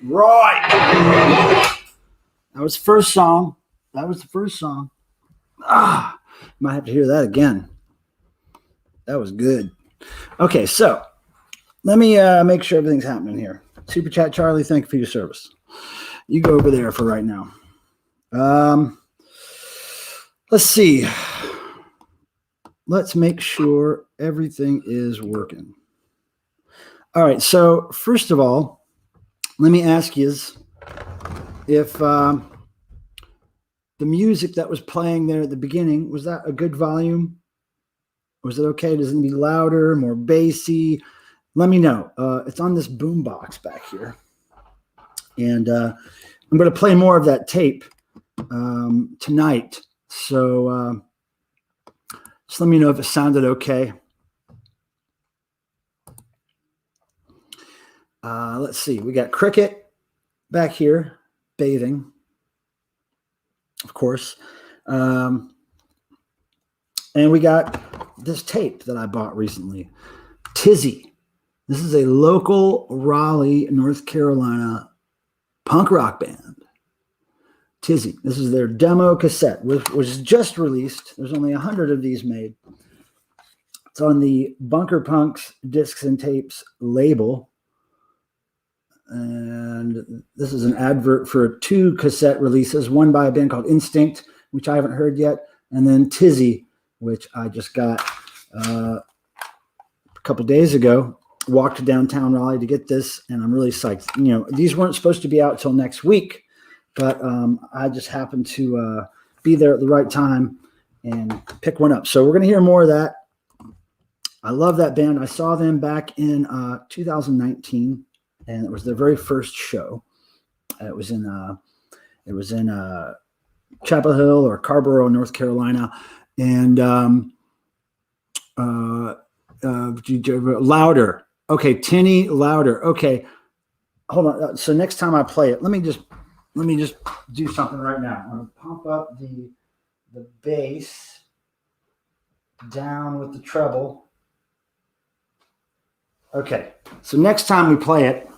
Right. That was the first song. Might have to hear that again. That was good. Okay, so let me make sure everything's happening here. Super Chat Charlie, thank you for your service. You go over there for right now. Let's see. Let's make sure everything is working. All right, so first of all, let me ask you if the music that was playing there at the beginning, was that a good volume? Was it okay? Does it need to be louder, more bassy? Let me know. It's on this boom box back here. And I'm going to play more of that tape tonight. So just let me know if it sounded okay. Let's see. We got Cricket back here, bathing, of course. And we got this tape that I bought recently, Tizzy. This is a local Raleigh, North Carolina punk rock band. Tizzy. This is their demo cassette, which was just released. There's only 100 of these made. It's on the Bunker Punks Discs and Tapes label. And this is an advert for 2 cassette releases, one by a band called Instinct, which I haven't heard yet, and then Tizzy, which I just got a couple days ago. Walked to downtown Raleigh to get this, and I'm really psyched. You know, these weren't supposed to be out till next week, but I just happened to be there at the right time and pick one up. So we're going to hear more of that. I love that band. I saw them back in 2019, and it was their very first show. It was in Chapel Hill or Carborough, North Carolina, and louder. Okay, tinny louder. Okay, hold on. So next time I play it, let me just do something right now. I'm gonna pump up the bass down with the treble. Okay, so next time we play it,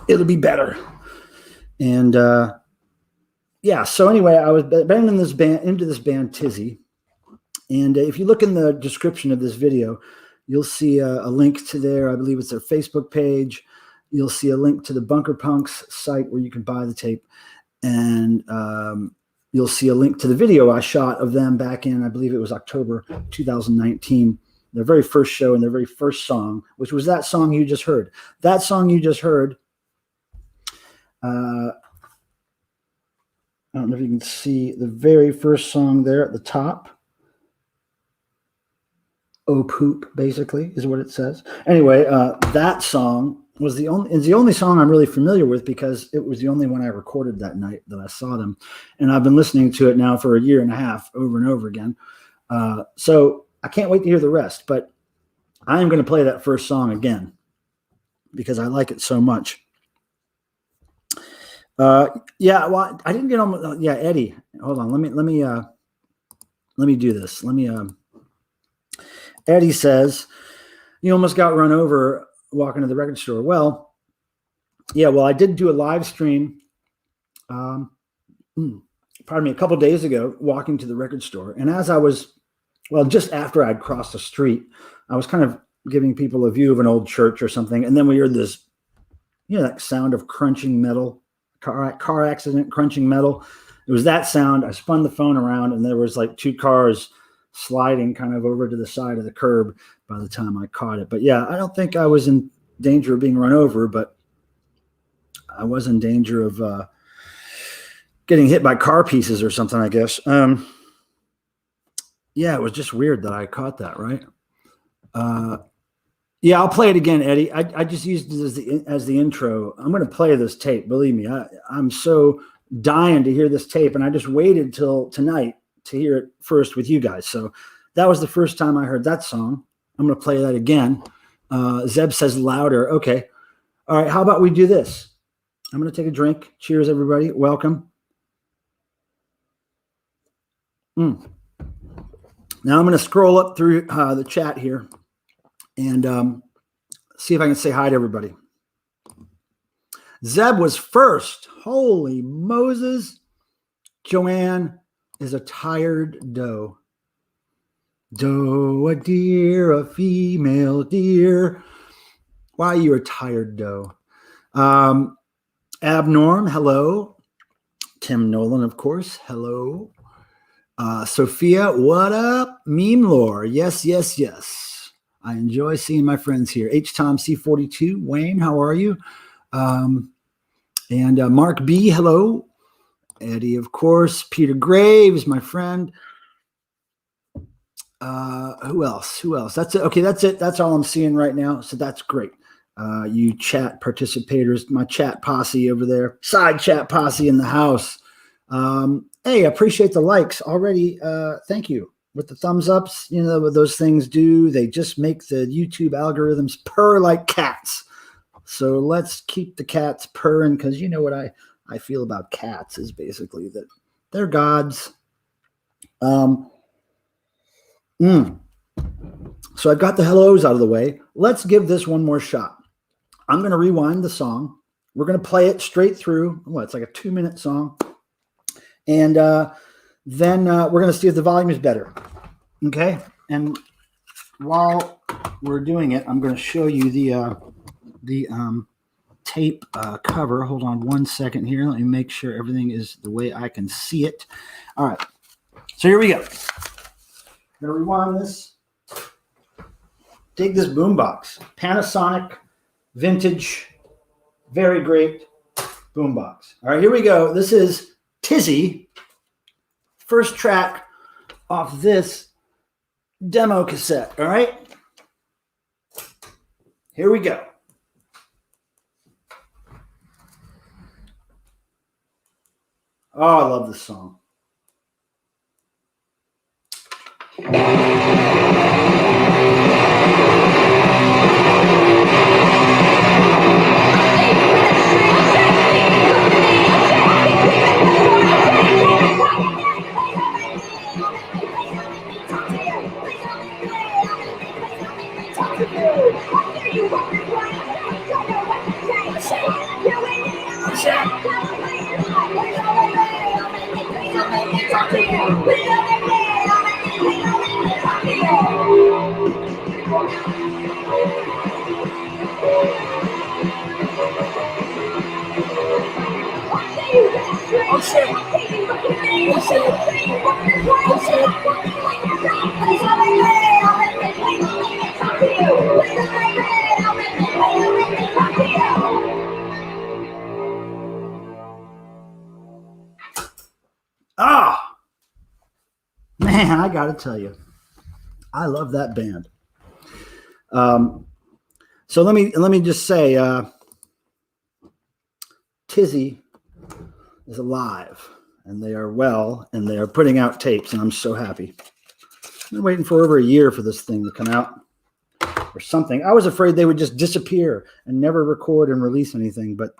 it'll be better. And yeah. So anyway, I was been into this band Tizzy, and if you look in the description of this video, you'll see a link to I believe it's their Facebook page. You'll see a link to the Bunker Punks site where you can buy the tape. And you'll see a link to the video I shot of them back in, I believe it was October 2019, their very first show and their very first song, which was that song you just heard. That song you just heard, I don't know if you can see the very first song there at the top. Oh poop, basically, is what it says. Anyway, that song is the only song I'm really familiar with because it was the only one I recorded that night that I saw them. And I've been listening to it now for a year and a half over and over again. So I can't wait to hear the rest, but I am going to play that first song again because I like it so much. Yeah, well, I didn't get on. Yeah, Eddie, hold on. Let me do this. Eddie says, you almost got run over walking to the record store. Well, yeah, well, I did do a live stream, a couple days ago, walking to the record store. And as I was, just after I'd crossed the street, I was kind of giving people a view of an old church or something. And then we heard this, that sound of crunching metal, car accident, crunching metal. It was that sound. I spun the phone around and there was like 2 cars sliding kind of over to the side of the curb by the time I caught it. But yeah, I don't think I was in danger of being run over, but I was in danger of getting hit by car pieces or something, I guess. Yeah, it was just weird that I caught that, right? Yeah, I'll play it again, Eddie. I just used it as the intro. I'm going to play this tape. Believe me, I'm so dying to hear this tape, and I just waited till tonight to hear it first with you guys. So that was the first time I heard that song. I'm going to play that again. Zeb says louder. Okay. All right. How about we do this? I'm going to take a drink. Cheers, everybody. Welcome. Now I'm going to scroll up through the chat here and see if I can say hi to everybody. Zeb was first. Holy Moses. Joanne is a tired doe. Doe, a deer, a female deer. Why are you a tired doe? Abnorm, hello. Tim Nolan, of course, hello. Sophia, what up? Meme lore, yes, yes, yes. I enjoy seeing my friends here. H-Tom C42, Wayne, how are you? And Mark B, hello. Eddie, of course. Peter Graves, my friend. Who else? That's it. Okay, that's it. That's all I'm seeing right now. So that's great. You chat participators, my chat posse over there, side chat posse in the house. Hey, I appreciate the likes already. Thank you. With the thumbs ups, you know what those things do. They just make the YouTube algorithms purr like cats. So let's keep the cats purring, because you know what I feel about cats is basically that they're gods. So I've got the hellos out of the way. Let's give this one more shot. I'm going to rewind the song. We're going to play it straight through. It's like a 2-minute song. And then we're going to see if the volume is better. Okay? And while we're doing it, I'm going to show you the tape cover. Hold on one second here. Let me make sure everything is the way I can see it. All right. So here we go. I'm going to rewind this. Take this boombox. Panasonic, vintage, very great boombox. All right, here we go. This is Tizzy, first track off this demo cassette. All right, here we go. Oh, I love this song. Ah, man, I got to tell you, I love that band. So let me just say, Tizzy is alive, and they are well, and they are putting out tapes, and I'm so happy. I've been waiting for over a year for this thing to come out or something. I was afraid they would just disappear and never record and release anything, but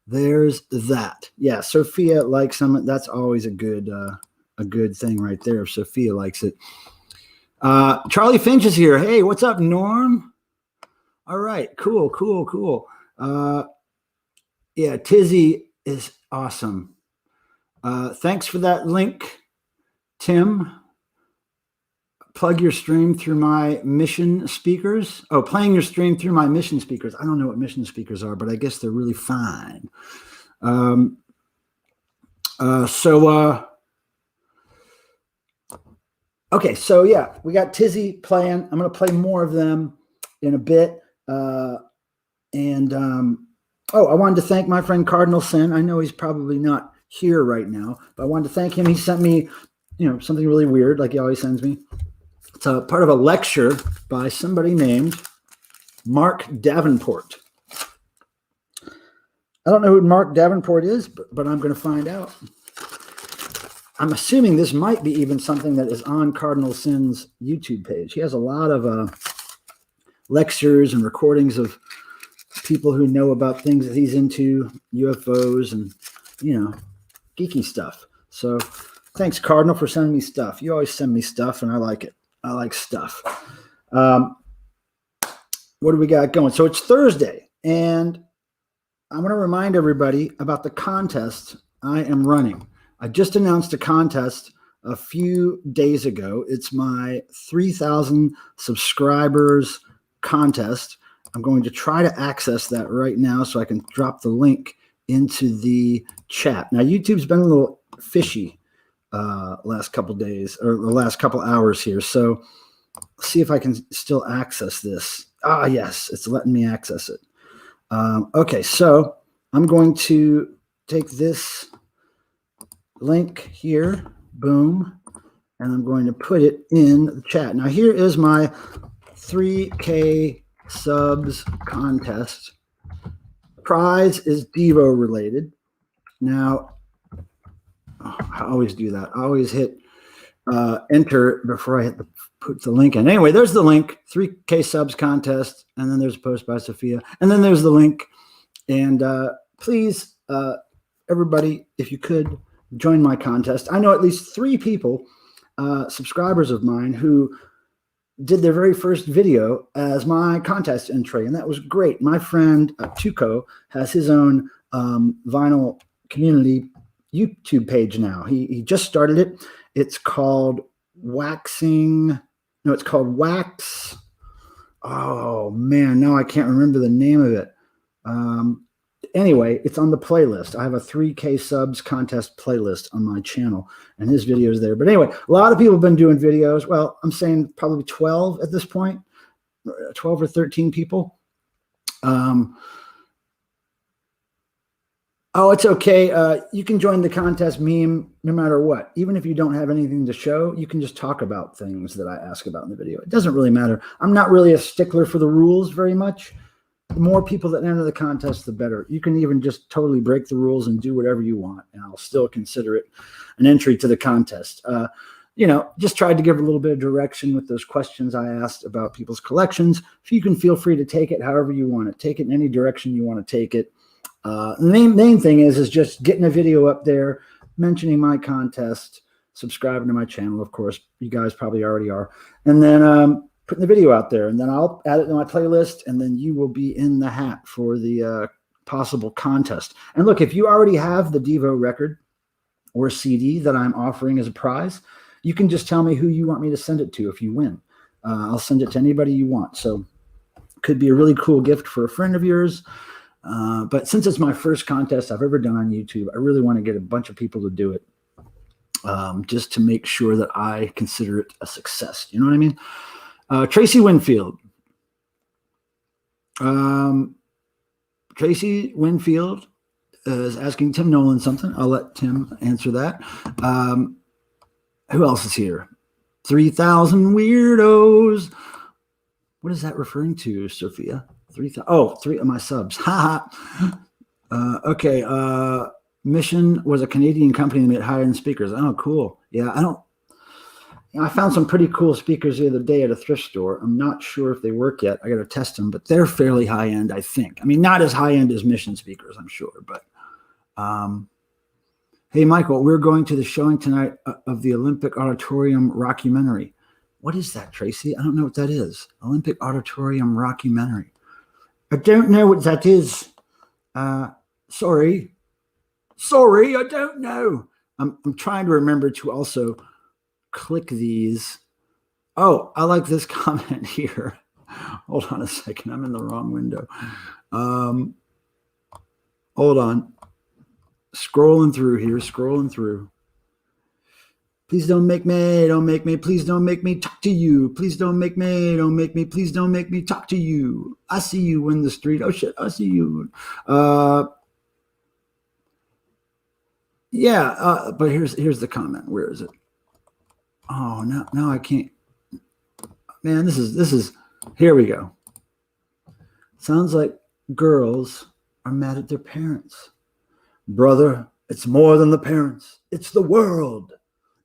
there's that. Yeah, Sophia likes them. That's always a good thing right there if Sophia likes it. Charlie Finch is here. Hey, what's up, Norm? All right, cool. Yeah, Tizzy is awesome. Thanks for that link, Tim. Plug your stream through my Mission speakers. Oh, playing your stream through my Mission speakers. I don't know what Mission speakers are, but I guess they're really fine. Okay, so yeah, we got Tizzy playing. I'm going to play more of them in a bit. I wanted to thank my friend Cardinal Sin. I know he's probably not here right now, but I wanted to thank him. He sent me, something really weird, like he always sends me. It's a part of a lecture by somebody named Mark Davenport. I don't know who Mark Davenport is, but I'm going to find out. I'm assuming this might be even something that is on Cardinal Sin's YouTube page. He has a lot of lectures and recordings of people who know about things that he's into, UFOs and, geeky stuff. So thanks, Cardinal, for sending me stuff. You always send me stuff, and I like it. I like stuff. What do we got going? So it's Thursday, and I want to remind everybody about the contest I am running. I just announced a contest a few days ago. It's my 3,000 subscribers contest. I'm going to try to access that right now so I can drop the link into the chat. Now, YouTube's been a little fishy last couple days or the last couple hours here. So let's see if I can still access this. Ah, yes, it's letting me access it. Okay, so I'm going to take this link here, boom, and I'm going to put it in the chat. Now, here is my 3K subs contest. Prize is Devo related. Now, I always do that. I always hit enter before I put the link in. Anyway, there's the link, 3K subs contest, and then there's a post by Sophia, and then there's the link. And please, everybody, if you could join my contest. I know at least 3 people, subscribers of mine, who did their very first video as my contest entry, and that was great. My friend Tuco has his own vinyl community YouTube page now. He just started it. It's called Waxing. No, it's called Wax. Oh man, now I can't remember the name of it. Anyway, it's on the playlist. I have a 3K subs contest playlist on my channel, and his video is there. But anyway, a lot of people have been doing videos. Well, I'm saying probably 12 at this point, 12 or 13 people. Oh, it's okay. You can join the contest meme no matter what. Even if you don't have anything to show, you can just talk about things that I ask about in the video. It doesn't really matter. I'm not really a stickler for the rules very much. The more people that enter the contest, the better. You can even just totally break the rules and do whatever you want, and I'll still consider it an entry to the contest. Just tried to give a little bit of direction with those questions I asked about people's collections. If you can, feel free to take it however you want it. Take it in any direction you want to take it. The main thing is just getting a video up there, mentioning my contest, subscribing to my channel. Of course, you guys probably already are. And then putting the video out there, and then I'll add it to my playlist, and then you will be in the hat for the possible contest. And look, if you already have the Devo record or CD that I'm offering as a prize, you can just tell me who you want me to send it to if you win. I'll send it to anybody you want. So it could be a really cool gift for a friend of yours. But since it's my first contest I've ever done on YouTube, I really want to get a bunch of people to do it, just to make sure that I consider it a success. You know what I mean? Tracy Winfield. Tracy Winfield is asking Tim Nolan something. I'll let Tim answer that. Who else is here? 3,000 weirdos. What is that referring to, Sophia? 3,000. Oh, 3 of my subs. Okay. Mission was a Canadian company that made high-end speakers. Oh, cool. Yeah, I found some pretty cool speakers the other day at a thrift store. I'm not sure if they work yet. I got to test them, but they're fairly high-end, I think. I mean, not as high-end as Mission speakers, I'm sure. But hey, Michael, we're going to the showing tonight of the Olympic Auditorium rockumentary. What is that, Tracy? I don't know what that is. Olympic Auditorium rockumentary. I don't know what that is. Sorry, I don't know. I'm trying to remember to also click these. Oh, I like this comment here. Hold on a second. I'm in the wrong window. Hold on. Scrolling through. Please don't make me, please don't make me talk to you. Please don't make me, please don't make me talk to you. I see you in the street. Oh shit, I see you. But here's the comment. Where is it? Oh, no, I can't. Man, this is, here we go. Sounds like girls are mad at their parents. Brother, it's more than the parents. It's the world.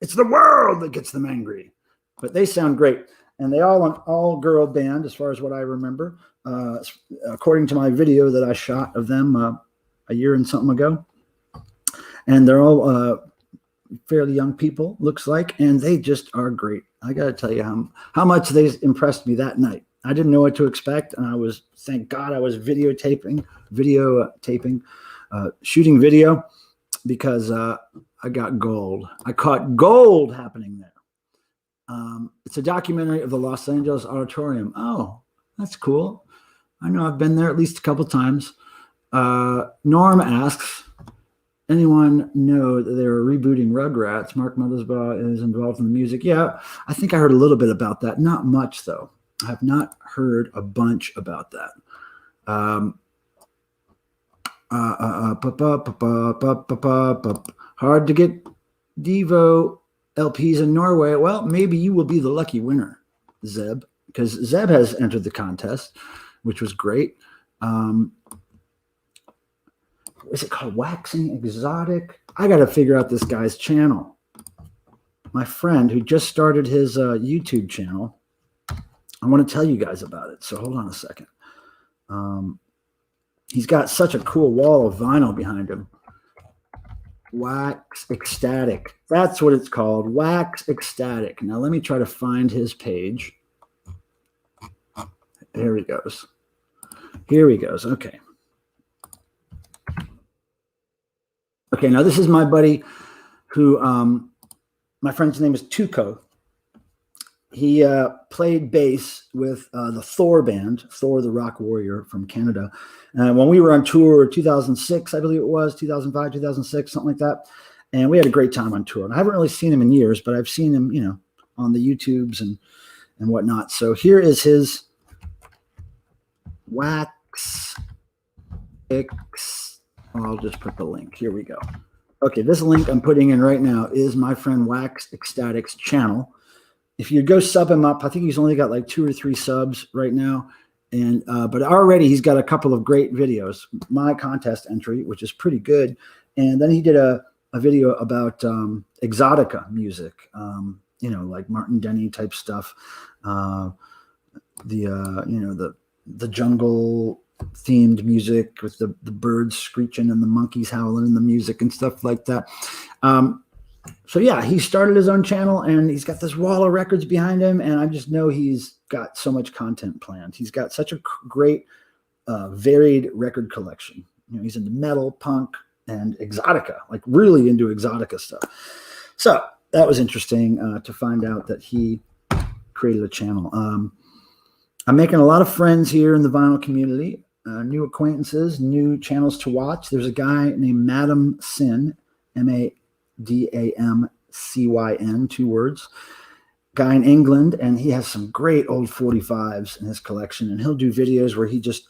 It's the world that gets them angry. But they sound great. And they all girl band, as far as what I remember, according to my video that I shot of them a year and something ago. And they're all fairly young people, looks like, and they just are great. I got to tell you how much they impressed me that night. I didn't know what to expect, and thank God I was videotaping, shooting video, because I got gold. I caught gold happening there. It's a documentary of the Los Angeles Auditorium. Oh, that's cool. I know I've been there at least a couple times. Norm asks, anyone know that they were rebooting Rugrats? Mark Mothersbaugh is involved in the music. Yeah, I think I heard a little bit about that. Not much, though. I have not heard a bunch about that. Hard to get Devo LPs in Norway. Well, maybe you will be the lucky winner, Zeb, because Zeb has entered the contest, which was great. Is it called Waxing Exotic? I got to figure out this guy's channel. My friend who just started his YouTube channel, I want to tell you guys about it. So hold on a second. He's got such a cool wall of vinyl behind him. Wax Ecstatic. That's what it's called. Wax Ecstatic. Now let me try to find his page. Here he goes. Here he goes. Okay. Okay, now this is my buddy who, my friend's name is Tuco. He played bass with the Thor band, Thor the Rock Warrior from Canada. When we were on tour 2006, I believe it was, 2005, 2006, something like that. And we had a great time on tour. And I haven't really seen him in years, but I've seen him, on the YouTubes and whatnot. So here is his Wax X. I'll just put the link. Here we go. Okay, this link I'm putting in right now is my friend Wax Ecstatic's channel. If you go sub him up, I think he's only got like 2 or 3 subs right now. And but already he's got a couple of great videos. My contest entry, which is pretty good. And then he did a video about exotica music, like Martin Denny type stuff. The jungle themed music with the birds screeching and the monkeys howling in the music and stuff like that. So yeah, he started his own channel and he's got this wall of records behind him. And I just know he's got so much content planned. He's got such a great, varied record collection. He's into metal, punk, and exotica, like really into exotica stuff. So that was interesting to find out that he created a channel. I'm making a lot of friends here in the vinyl community, new acquaintances, new channels to watch. There's a guy named Madam Sin, MADAMCYN, 2 words, guy in England, and he has some great old 45s in his collection. And he'll do videos where he just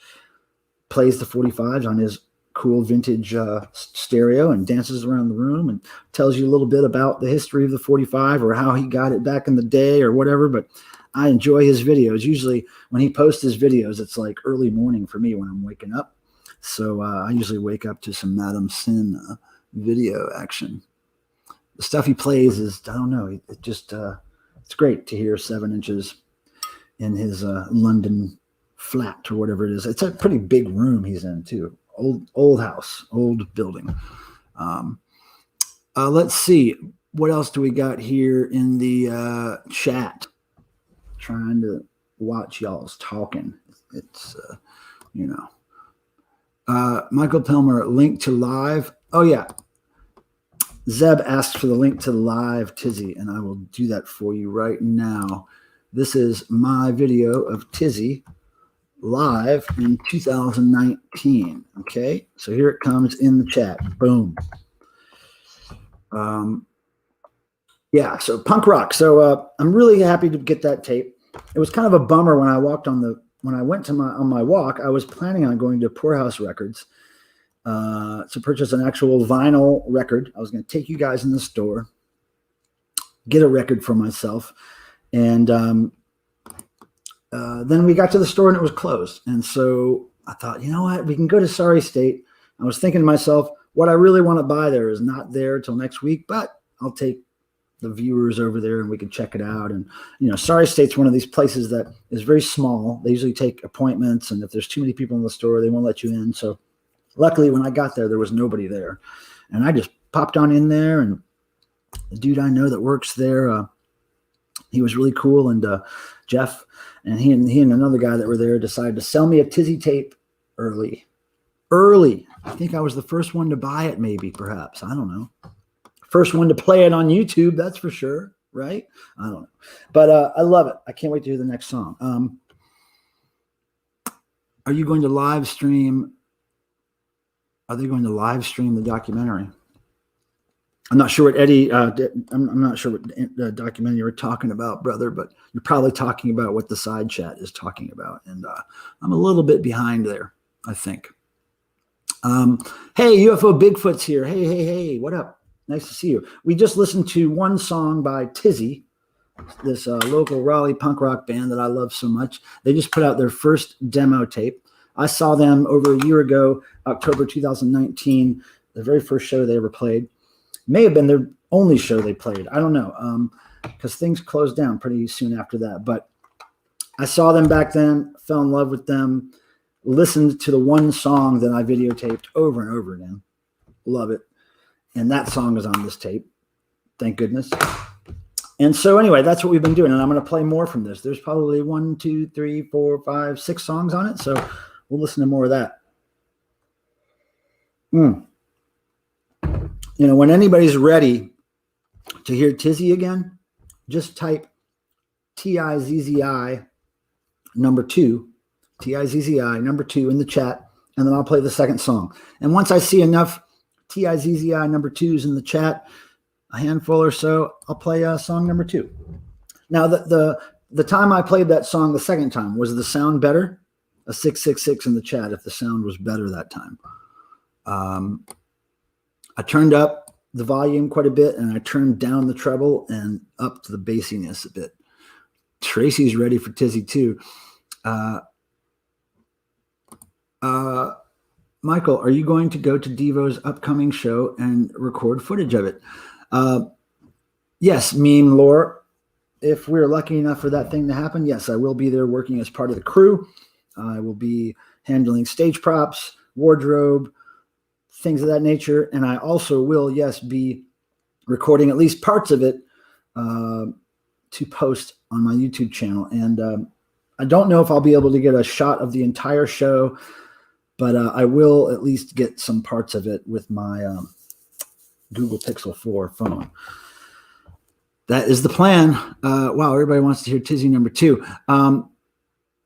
plays the 45s on his cool vintage stereo and dances around the room and tells you a little bit about the history of the 45 or how he got it back in the day or whatever. But I enjoy his videos. Usually when he posts his videos, it's like early morning for me when I'm waking up. So I usually wake up to some Madam Sin video action. The stuff he plays is, I don't know, it just, it's great to hear 7 inches in his London flat or whatever it is. It's a pretty big room he's in too. Old house, old building. Let's see. What else do we got here in the chat? Trying to watch y'all's talking. It's, Michael Pilmer, link to live. Oh, yeah. Zeb asked for the link to the live Tizzy, and I will do that for you right now. This is my video of Tizzy live in 2019. Okay, so here it comes in the chat. Boom. Yeah, so punk rock. So I'm really happy to get that tape. It was kind of a bummer when I went on my walk. I was planning on going to Poorhouse Records to purchase an actual vinyl record. I was going to take you guys in the store, get a record for myself, and then we got to the store and it was closed. And so I thought, you know what, we can go to Sorry State. I was thinking to myself, what I really want to buy there is not there till next week, but I'll take the viewers over there and we can check it out. And, Sorry State's one of these places that is very small. They usually take appointments, and if there's too many people in the store, they won't let you in. So luckily, when I got there was nobody there. And I just popped on in there, and the dude I know that works there He was really cool. And Jeff and he and another guy that were there decided to sell me a Tizzy tape early. I think I was the first one to buy it, maybe, perhaps. I don't know. First one to play it on YouTube, that's for sure, right? I don't know. But I love it. I can't wait to hear the next song. Are you going to live stream? Are they going to live stream the documentary? I'm not sure what Eddie, I'm not sure what documentary you're talking about, brother, but you're probably talking about what the side chat is talking about. And I'm a little bit behind there, I think. Hey, UFO Bigfoot's here. Hey, what up? Nice to see you. We just listened to one song by Tizzy, this local Raleigh punk rock band that I love so much. They just put out their first demo tape. I saw them over a year ago, October 2019, the very first show they ever played. May have been their only show they played. I don't know, because things closed down pretty soon after that. But I saw them back then, fell in love with them, listened to the one song that I videotaped over and over again. Love it. And that song is on this tape. Thank goodness. And so anyway, that's what we've been doing. And I'm going to play more from this. There's probably 1, 2, 3, 4, 5, 6 songs on it. So we'll listen to more of that. You know, when anybody's ready to hear Tizzy again, just type Tizzi number 2, Tizzi number 2 in the chat, and then I'll play the second song. And once I see enough Tizzi number 2s in the chat, a handful or so, I'll play song number 2. Now, the time I played that song the second time, was the sound better? A 666 in the chat if the sound was better that time. I turned up the volume quite a bit, and I turned down the treble and up the bassiness a bit. Tracy's ready for Tizzy too. Michael, are you going to go to Devo's upcoming show and record footage of it? Yes, Meme Lore. If we're lucky enough for that thing to happen, yes, I will be there working as part of the crew. I will be handling stage props, wardrobe, things of that nature. And I also will, yes, be recording at least parts of it to post on my YouTube channel. And I don't know if I'll be able to get a shot of the entire show, but I will at least get some parts of it with my Google Pixel 4 phone. That is the plan. Wow, everybody wants to hear Tizzy number 2.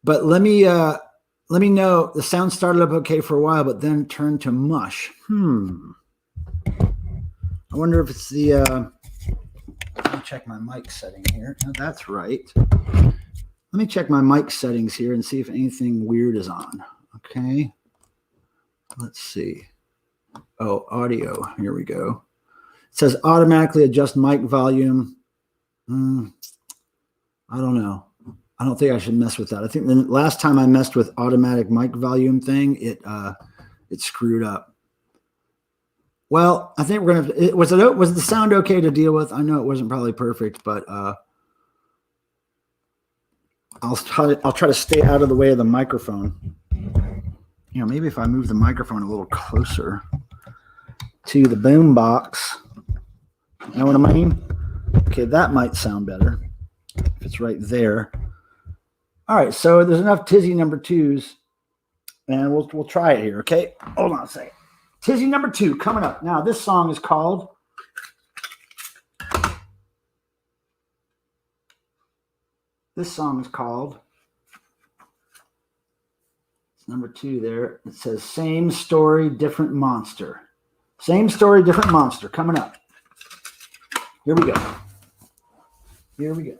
But let me know. The sound started up okay for a while, but then turned to mush. I wonder if it's the. Let me check my mic setting here. No, that's right. Let me check my mic settings here and see if anything weird is on. Okay. Let's see. Oh, audio. Here we go. It says automatically adjust mic volume. I don't know. I don't think I should mess with that. I think the last time I messed with automatic mic volume thing, it screwed up. Well, I think we're gonna. Was the sound okay to deal with? I know it wasn't probably perfect, but I'll try to stay out of the way of the microphone. You know, maybe if I move the microphone a little closer to the boom box. You know what I mean? Okay, that might sound better if it's right there. All right, so there's enough Tizzy number 2s, and we'll try it here, okay? Hold on a second. Tizzy number 2 coming up. Now, this song is called it's number 2 there. It says Same Story, Different Monster. Same Story, Different Monster coming up. Here we go. Here we go.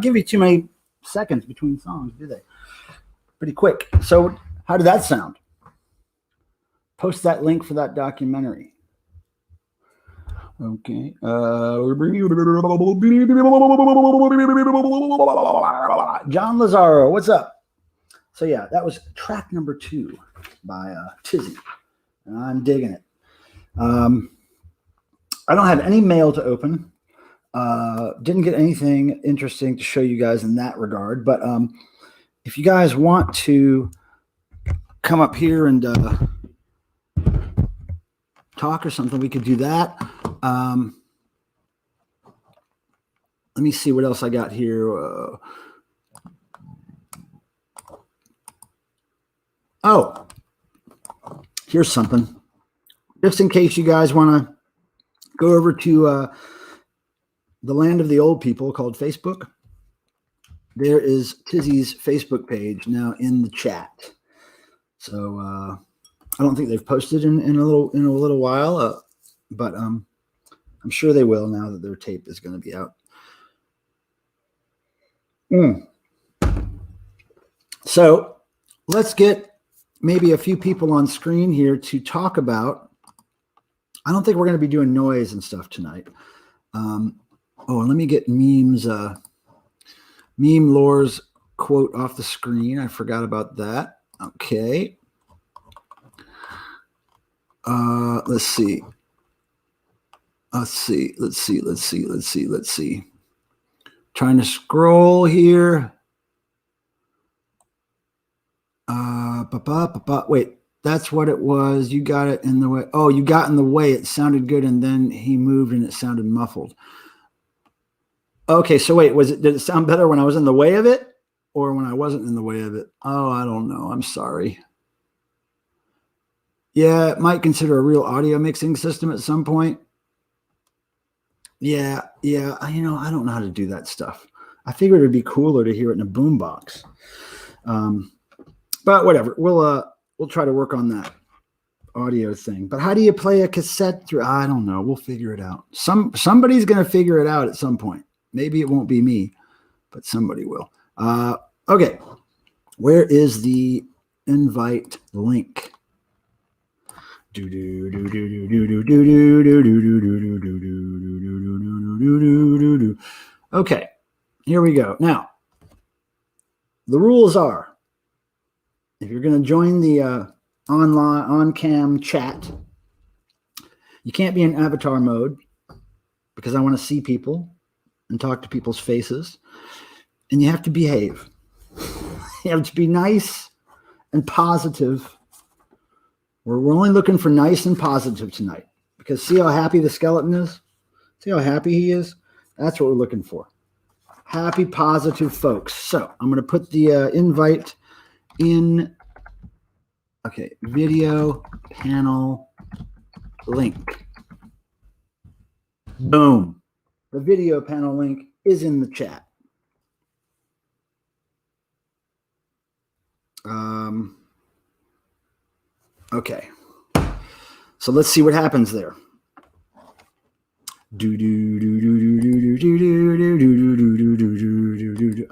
give you too many seconds between songs, do they? Pretty quick. So how did that sound? Post that link for that documentary. Okay. John Lazaro, what's up? So yeah, that was track number 2 by Tizzy. And I'm digging it. I don't have any mail to open. Didn't get anything interesting to show you guys in that regard. But if you guys want to come up here and talk or something, we could do that. Let me see what else I got here. Oh, here's something. Just in case you guys want to go over to the land of the old people called Facebook. There is Tizzy's Facebook page now in the chat. So I don't think they've posted in a little while, but I'm sure they will now that their tape is going to be out. So let's get maybe a few people on screen here to talk about. I don't think we're going to be doing noise and stuff tonight. Let me get Meme Lore's quote off the screen. I forgot about that. Okay. Let's see. Trying to scroll here. Wait, that's what it was. You got it in the way. Oh, you got in the way. It sounded good, and then he moved, and it sounded muffled. Okay, so wait, did it sound better when I was in the way of it, or when I wasn't in the way of it? Oh, I don't know. I'm sorry. Yeah, it might consider a real audio mixing system at some point. Yeah. I don't know how to do that stuff. I figured it'd be cooler to hear it in a boombox. But whatever. We'll try to work on that audio thing. But how do you play a cassette through? I don't know. We'll figure it out. Somebody's going to figure it out at some point. Maybe it won't be me, but somebody will. Okay. Where is the invite link? Okay, here we go. Now, the rules are, if you're going to join the online on-cam chat, you can't be in avatar mode because I want to see people and talk to people's faces, and you have to behave. You have to be nice and positive. We're only looking for nice and positive tonight, because see how happy the skeleton is? See how happy he is? That's what we're looking for. Happy, positive folks. So I'm going to put the invite in. Okay, video panel link. Boom. The video panel link is in the chat. Okay. So let's see what happens there. I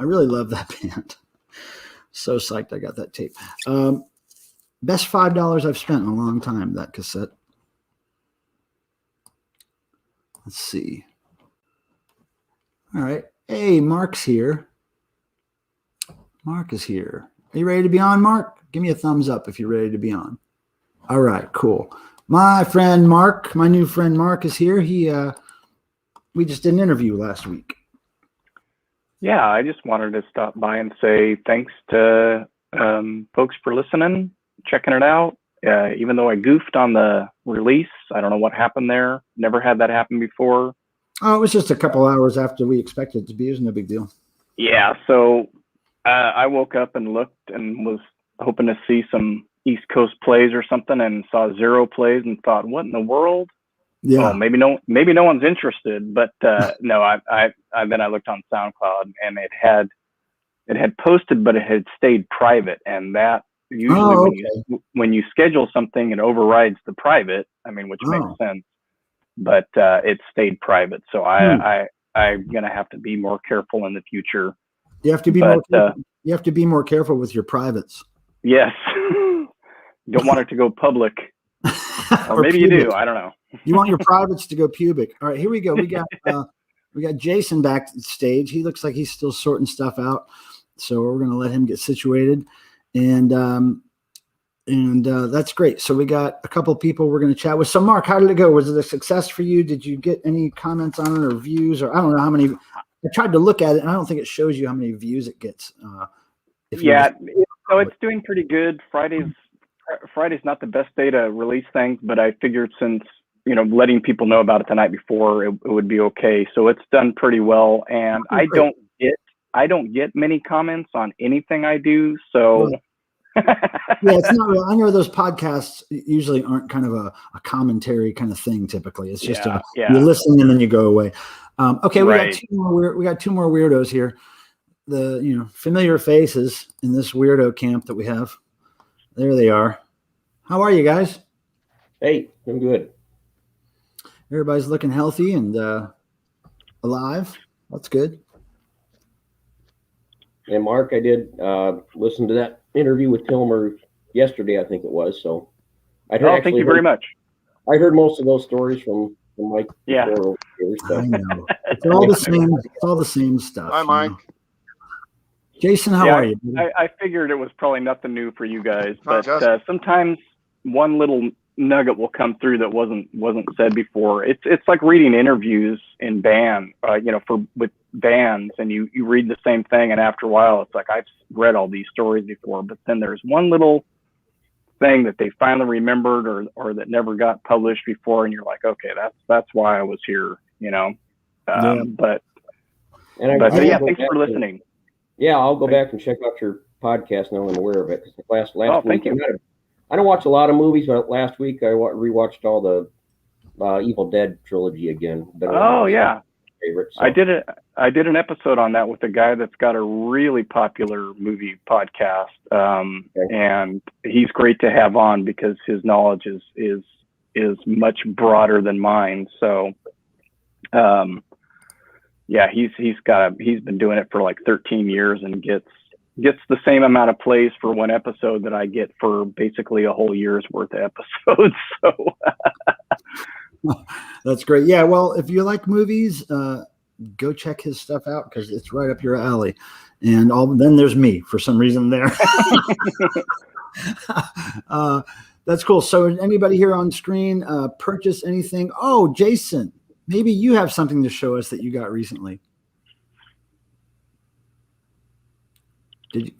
really love that band. So psyched I got that tape. Best $5 I've spent in a long time, that cassette. Let's see. All right. Hey, Mark's here. Mark is here. Are you ready to be on, Mark? Give me a thumbs up if you're ready to be on. All right, cool. My friend Mark, my new friend Mark is here. We just did an interview last week. Yeah, I just wanted to stop by and say thanks to folks for listening, checking it out. Even though I goofed on the release, I don't know what happened there. Never had that happen before. Oh, it was just a couple hours after we expected it to be. It was no big deal. Yeah, so I woke up and looked and was hoping to see some East Coast plays or something, and saw 0 plays and thought, what in the world? Yeah. Oh, maybe no one's interested. But no, I then I looked on SoundCloud, and it had posted, but it had stayed private, and that usually when you schedule something, it overrides the private. I mean, which makes sense. But it stayed private, so I'm gonna have to be more careful in the future. You have to be more careful. You have to be more careful with your privates. Yes. You don't want it to go public. Or maybe pubic. You do. I don't know. You want your privates to go pubic. All right, here we go. We got Jason backstage. He looks like he's still sorting stuff out. So we're going to let him get situated. And that's great. So we got a couple of people we're going to chat with. So Mark, how did it go? Was it a success for you? Did you get any comments on it or views? Or I don't know how many. I tried to look at it, and I don't think it shows you how many views it gets. So it's doing pretty good. Friday's not the best day to release things, but I figured since, letting people know about it the night before, it would be okay. So it's done pretty well. And I don't get many comments on anything I do. So it's not real. I know those podcasts usually aren't kind of a commentary kind of thing. Typically, it's just you listen and then you go away. Okay, we got two more weirdos here. The familiar faces in this weirdo camp that we have. There they are. How are you guys? Hey, I'm good. Everybody's looking healthy and alive. That's good. And Mark, I did listen to that interview with Pilmer yesterday, I think it was. So thank you very much. I heard most of those stories from Mike. Yeah. Here, so. I know. It's all the same. It's all the same stuff. Hi, Mike. Jason, how are you? I figured it was probably nothing new for you guys, but sometimes one little nugget will come through that wasn't said before. It's like reading interviews in band, with bands, and you read the same thing, and after a while, it's like I've read all these stories before, but then there's one little thing that they finally remembered or that never got published before, and you're like, okay, that's why I was here, But thanks for listening. Yeah, I'll go back and check out your podcast now I'm aware of it. Last week, I don't watch a lot of movies, but last week I rewatched all the Evil Dead trilogy again. Favorite. So. I did an episode on that with a guy that's got a really popular movie podcast, and he's great to have on because his knowledge is much broader than mine. So, he's been doing it for like 13 years and gets the same amount of plays for one episode that I get for basically a whole year's worth of episodes. So that's great. Yeah. Well, if you like movies, go check his stuff out because it's right up your alley. And then there's me for some reason there. That's cool. So anybody here on screen purchase anything? Oh, Jason, maybe you have something to show us that you got recently.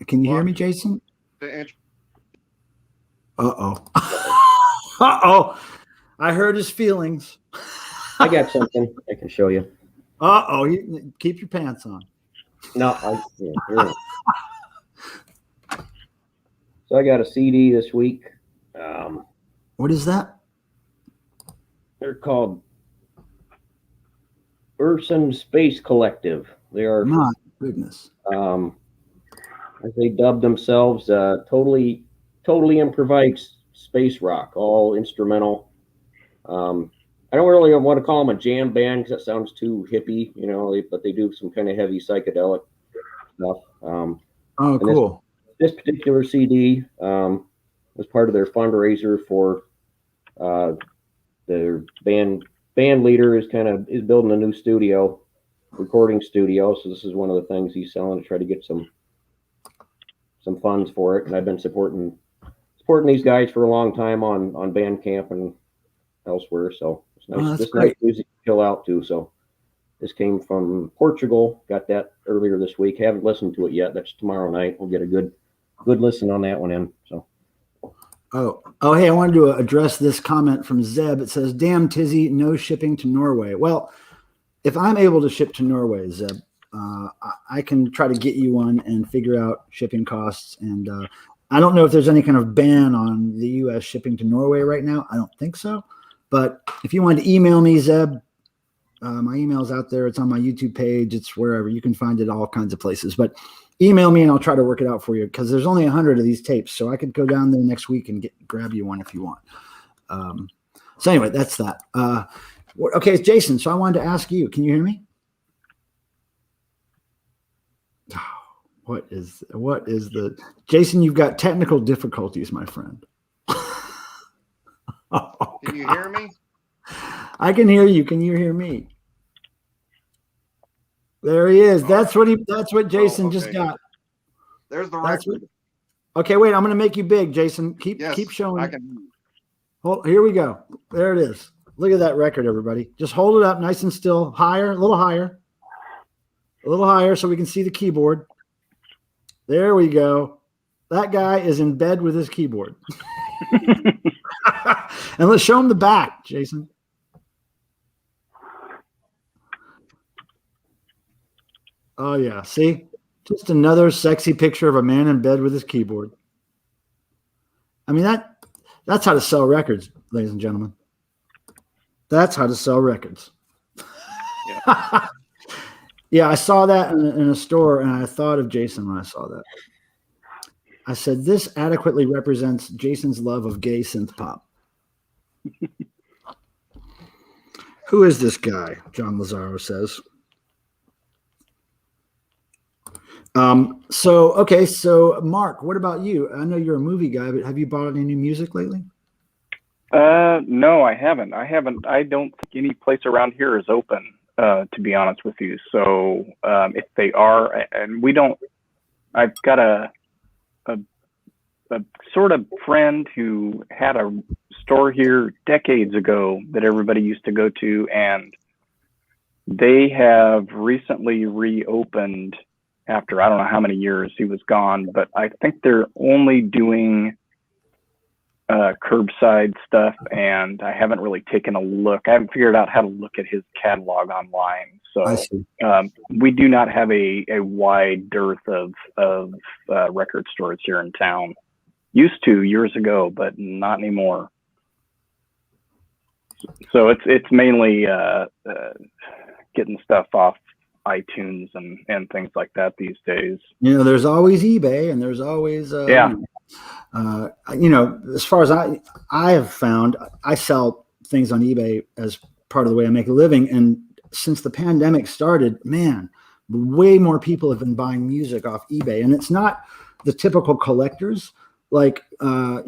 Can you hear me, Jason? Uh-oh. Uh-oh. I hurt his feelings. I got something I can show you. Uh-oh. Keep your pants on. No. So I got a CD this week. What is that? They're called Urson Space Collective. They are... My goodness. As they dubbed themselves, totally improvised space rock, all instrumental. I don't really want to call them a jam band because that sounds too hippie, but they do some kind of heavy psychedelic stuff. Cool. This particular CD was part of their fundraiser for their band leader is building a new recording studio. So this is one of the things he's selling to try to get some funds for it, and I've been supporting these guys for a long time on Bandcamp and elsewhere. So it's nice. This nice music to chill out to. So this came from Portugal. Got that earlier this week. Haven't listened to it yet. That's tomorrow night. We'll get a good listen on that one in. So. Oh, hey, I wanted to address this comment from Zeb. It says, "Damn, Tizzy, no shipping to Norway." Well, if I'm able to ship to Norway, Zeb, I can try to get you one and figure out shipping costs. And I don't know if there's any kind of ban on the U.S. shipping to Norway right now. I don't think so. But if you want to email me, Zeb, my email's out there. It's on my YouTube page. It's wherever. You can find it all kinds of places. But email me and I'll try to work it out for you because there's only 100 of these tapes. So I could go down there next week and grab you one if you want. So anyway, that's that. Okay, it's Jason. So I wanted to ask you, can you hear me? What is the Jason? You've got technical difficulties, my friend. Oh, Can you hear me? I can hear you. Can you hear me? There he is. That's what Jason okay. just got. There's the That's record. Okay, wait. I'm going to make you big, Jason. Keep showing. I can. Oh, here we go. There it is. Look at that record, everybody. Just hold it up nice and still. Higher, a little higher. A little higher so we can see the keyboard. There we go. That guy is in bed with his keyboard. And let's show him the back, Jason. Oh, yeah. See? Just another sexy picture of a man in bed with his keyboard. I mean, that's how to sell records, ladies and gentlemen. That's how to sell records. Yeah. Yeah, I saw that in a store, and I thought of Jason when I saw that. I said, this adequately represents Jason's love of gay synth pop. Who is this guy? John Lazaro says. So Mark, what about you? I know you're a movie guy, but have you bought any new music lately? No, I haven't. I don't think any place around here is open, to be honest with you. So, if they are, and we don't, I've got a sort of friend who had a store here decades ago that everybody used to go to, and they have recently reopened after I don't know how many years he was gone, but I think they're only doing curbside stuff, and I haven't really taken a look. I haven't figured out how to look at his catalog online. So we do not have a wide dearth of record stores here in town. Used to years ago, but not anymore. So it's mainly getting stuff off iTunes and things like that these days. You know, there's always eBay, and there's always as far as I have found, I sell things on eBay as part of the way I make a living. And since the pandemic started, man, way more people have been buying music off eBay, and it's not the typical collectors. Like, a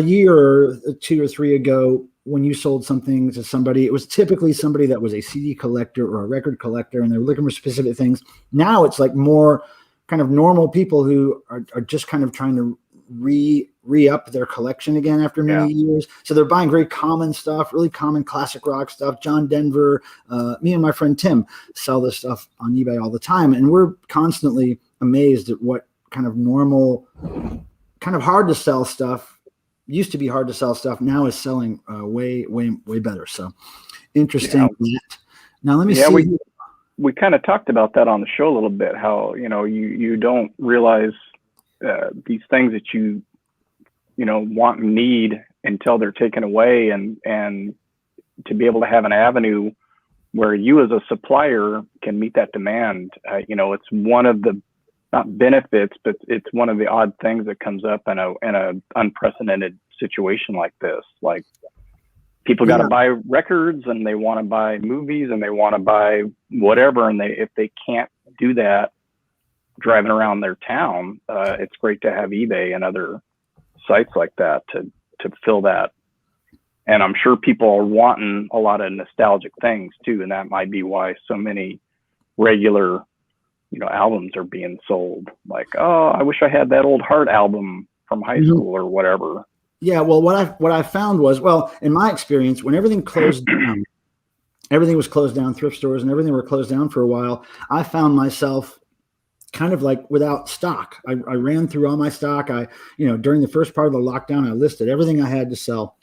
year or 2 or 3 ago, when you sold something to somebody, it was typically somebody that was a CD collector or a record collector, and they're looking for specific things. Now it's like more kind of normal people who are just kind of trying to re-up their collection again after many years. So they're buying very common stuff, really common classic rock stuff. John Denver, me and my friend Tim sell this stuff on eBay all the time. And we're constantly amazed at what kind of normal, kind of hard to sell stuff, used to be hard to sell stuff, now is selling way better. So interesting. Yeah. Now let me see. We kind of talked about that on the show a little bit, how, you don't realize these things that you want and need until they're taken away, and to be able to have an avenue where you as a supplier can meet that demand. It's one of the, not benefits, but it's one of the odd things that comes up in a unprecedented situation like this. Like, people got to buy records, and they want to buy movies, and they want to buy whatever, and if they can't do that driving around their town, it's great to have eBay and other sites like that to fill that. And I'm sure people are wanting a lot of nostalgic things too, and that might be why so many regular albums are being sold. Like, oh, I wish I had that old Heart album from high school or whatever. Yeah, well, what I found was, in my experience, when everything closed down, everything was closed down, thrift stores and everything were closed down for a while, I found myself kind of like without stock. I ran through all my stock. During the first part of the lockdown, I listed everything I had to sell.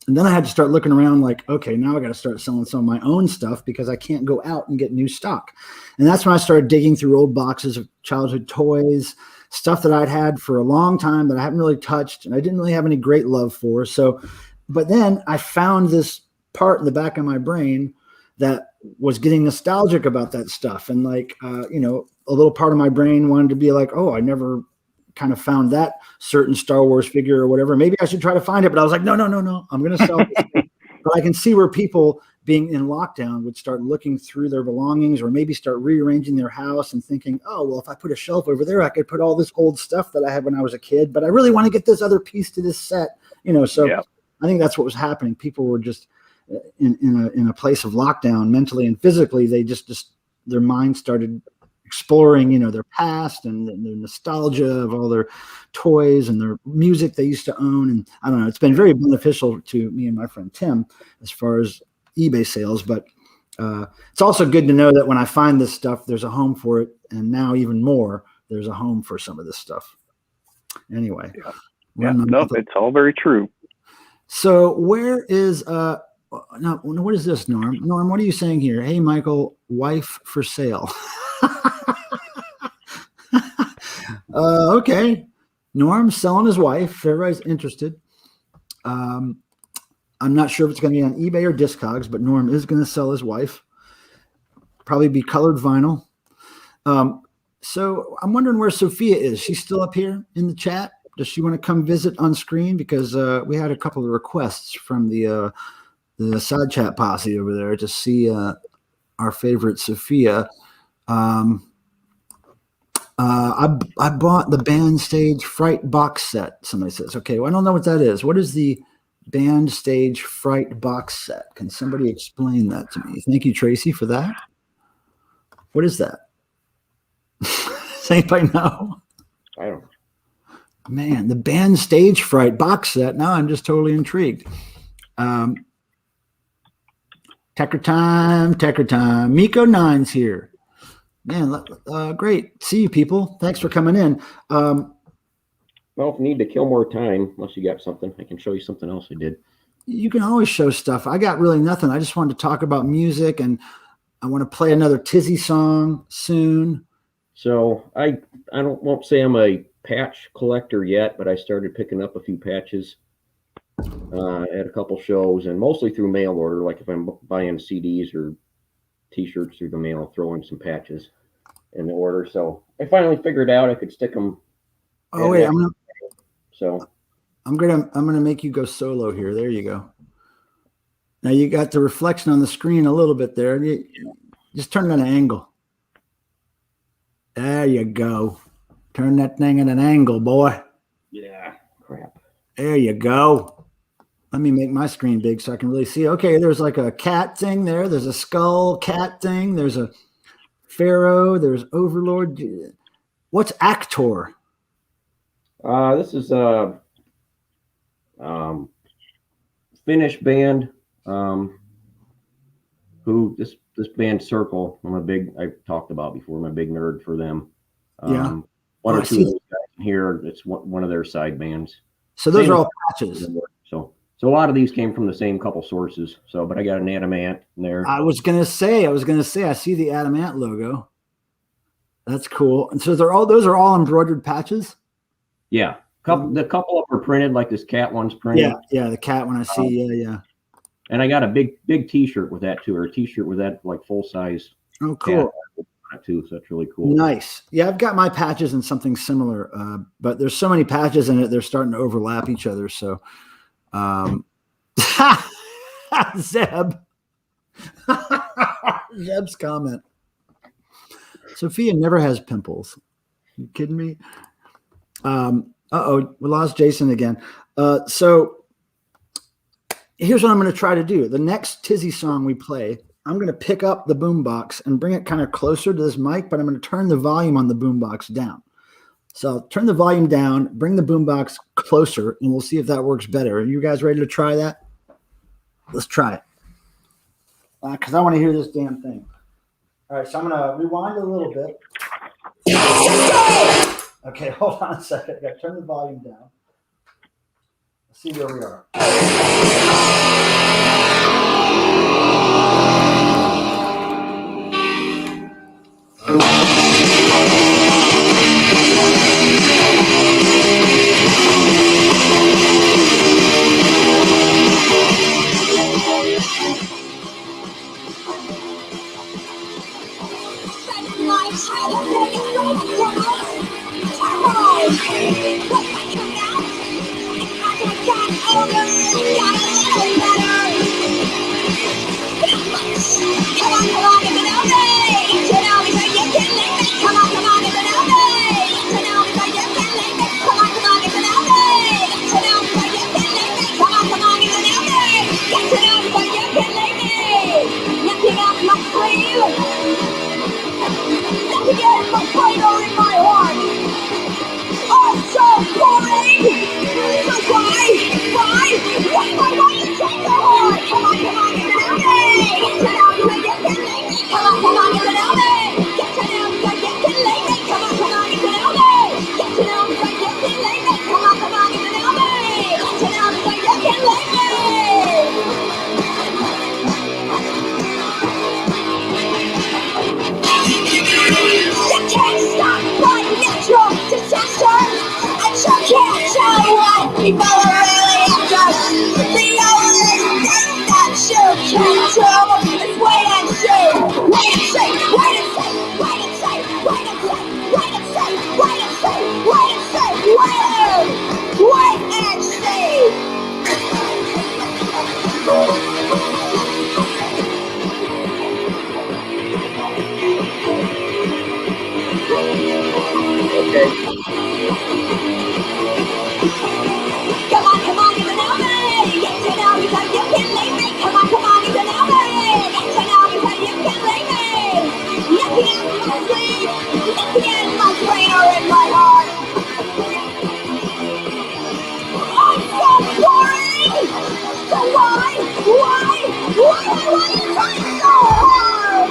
And then I had to start looking around like, okay, now I got to start selling some of my own stuff because I can't go out and get new stock. And that's when I started digging through old boxes of childhood toys, stuff that I'd had for a long time that I haven't really touched and I didn't really have any great love for. So, but then I found this part in the back of my brain that was getting nostalgic about that stuff. And like, a little part of my brain wanted to be like, oh, I never kind of found that certain Star Wars figure or whatever. Maybe I should try to find it. But I was like, no, I'm going to sell this. But I can see where people being in lockdown, would start looking through their belongings or maybe start rearranging their house and thinking, oh, well, if I put a shelf over there, I could put all this old stuff that I had when I was a kid, but I really want to get this other piece to this set, so Yeah. I think that's what was happening. People were just in a place of lockdown mentally and physically. They just their mind started exploring, their past and the nostalgia of all their toys and their music they used to own. And I don't know, it's been very beneficial to me and my friend Tim as far as eBay sales, but it's also good to know that when I find this stuff, there's a home for it. And now even more, there's a home for some of this stuff. Anyway. Yeah. No, it's all very true. So where is, now, what is this, Norm? Norm, what are you saying here? Hey, Michael, wife for sale. Okay. Norm's selling his wife. If everybody's interested. I'm not sure if it's going to be on eBay or Discogs, but Norm is going to sell his wife. Probably be colored vinyl. So I'm wondering where Sophia is. She's still up here in the chat. Does she want to come visit on screen? Because we had a couple of requests from the side chat posse over there to see our favorite Sophia. I bought the Band Stage Fright box set. Somebody says, okay, well, I don't know what that is. What is the Band Stage Fright box set? Can somebody explain that to me? Thank you, Tracy, for that. What is that? Does anybody know? I don't know. Man, the Band Stage Fright box set. Now I'm just totally intrigued. Tecker time. Miko 9's here. Man, great. See you people. Thanks for coming in. Well, if you need to kill more time, unless you got something, I can show you something else I did. You can always show stuff. I got really nothing. I just wanted to talk about music, and I want to play another Tizzy song soon. So I won't say I'm a patch collector yet, but I started picking up a few patches at a couple shows, and mostly through mail order. Like if I'm buying CDs or T-shirts through the mail, I'll throw in some patches in the order. So I finally figured out I could stick them. Oh wait, I'm gonna make you go solo here. There you go. Now you got the reflection on the screen a little bit there. Just turn it at an angle. There you go. Turn that thing at an angle, boy. Yeah, crap. There you go. Let me make my screen big so I can really see. Okay, there's like a cat thing there. There's a skull cat thing. There's a pharaoh. There's overlord. What's Actor? This is a Finnish band. Who this band Circle? I've talked about before. I'm a big nerd for them. Yeah. One or two of those guys in here. It's one of their side bands. So those are all patches. So a lot of these came from the same couple sources. But I got an Adamant in there. I was gonna say, I see the Adamant logo. That's cool. And so those are all embroidered patches. Yeah, the couple of them are printed, like this cat one's printed. Yeah, the cat one I see. Yeah. And I got a big T-shirt with that too, or a T-shirt with that like full size. Oh, cool. Too, so that's really cool. Nice. Yeah, I've got my patches in something similar, but there's so many patches in it, they're starting to overlap each other. So, Zeb. Zeb's comment. Sophia never has pimples. You kidding me? We lost Jason again. So here's what I'm going to try to do. The next Tizzy song we play, I'm going to pick up the boombox and bring it kind of closer to this mic, but I'm going to turn the volume on the boombox down. So I'll turn the volume down, bring the boombox closer, and we'll see if that works better. Are you guys ready to try that? Let's try it. Because I want to hear this damn thing. All right, so I'm going to rewind a little bit. Okay, hold on a second. I got to turn the volume down. Let's see where we are. people are really after us. The only thing that you can do is wait and see. Wait and see, wait and see, wait and see, wait and see, wait and see, wait and see, wait and see, wait and see. Okay. Come on, you know me. Yes, you know because you can leave me. Come on, you know me. Yes, you know because you can leave me. Looking at my sleeve, looking at my brain or in my heart. I'm so boring. So why you try so hard?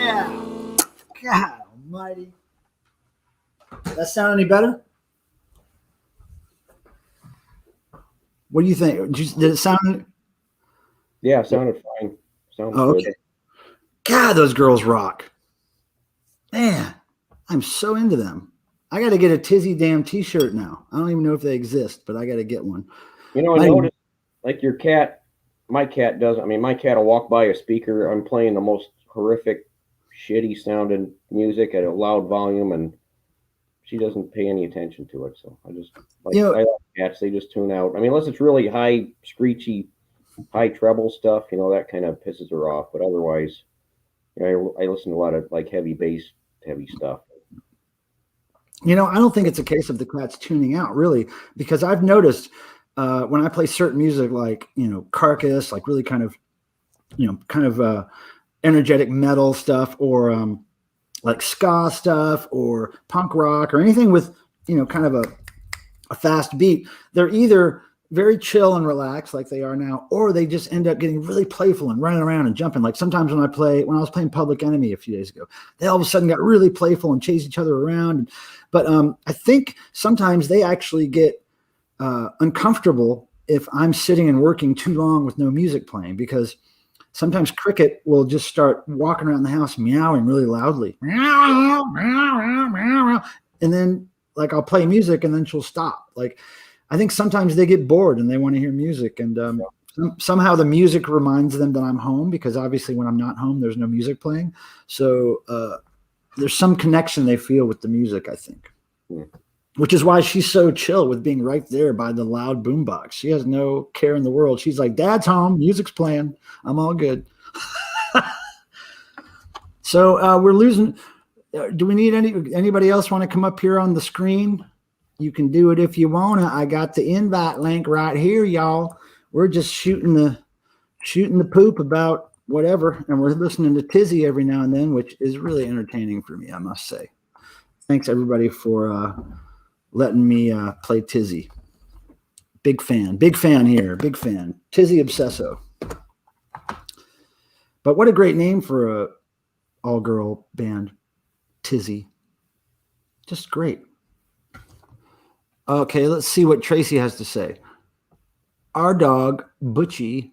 Yeah. God almighty. That sound any better? What do you think? Did it sound? Yeah, sounded fine. Sounds Oh, good. okay. God, those girls rock. Man, I'm so into them. I got to get a Tizzy damn t-shirt now. I don't even know if they exist, but I got to get one. You know, I noticed, like your cat, my cat doesn't. I mean, my cat will walk by a speaker. I'm playing the most horrific, shitty sounding music at a loud volume, and she doesn't pay any attention to it. So I just, like, I like cats. They just tune out. I mean, unless it's really high, screechy, high treble stuff, you know, that kind of pisses her off. But otherwise, you know, I listen to a lot of like heavy bass, heavy stuff. You know, I don't think it's a case of the cats tuning out, really, because I've noticed when I play certain music, like, you know, Carcass, like really kind of energetic metal stuff, or like ska stuff, or punk rock, or anything with, you know, kind of a fast beat. They're either very chill and relaxed like they are now, or they just end up getting really playful and running around and jumping. Like sometimes when I was playing Public Enemy a few days ago, they all of a sudden got really playful and chased each other around. But I think sometimes they actually get uncomfortable if I'm sitting and working too long with no music playing, because sometimes Cricket will just start walking around the house meowing really loudly. Meow, meow, meow, meow. And then like I'll play music and then she'll stop. Like, I think sometimes they get bored and they want to hear music, and somehow the music reminds them that I'm home, because obviously when I'm not home, there's no music playing. So there's some connection they feel with the music, I think, which is why she's so chill with being right there by the loud boombox. She has no care in the world. She's like, Dad's home, music's playing, I'm all good. So we're losing. Do we need anybody else want to come up here on the screen? You can do it if you want to. I got the invite link right here, y'all. We're just shooting the poop about whatever, and we're listening to Tizzy every now and then, which is really entertaining for me, I must say. Thanks everybody for letting me play Tizzy. Big fan here. Big fan. Devo-Obsesso. But what a great name for a all-girl band, Tizzy. Just great. Okay, let's see what Tracy has to say. Our dog, Butchie,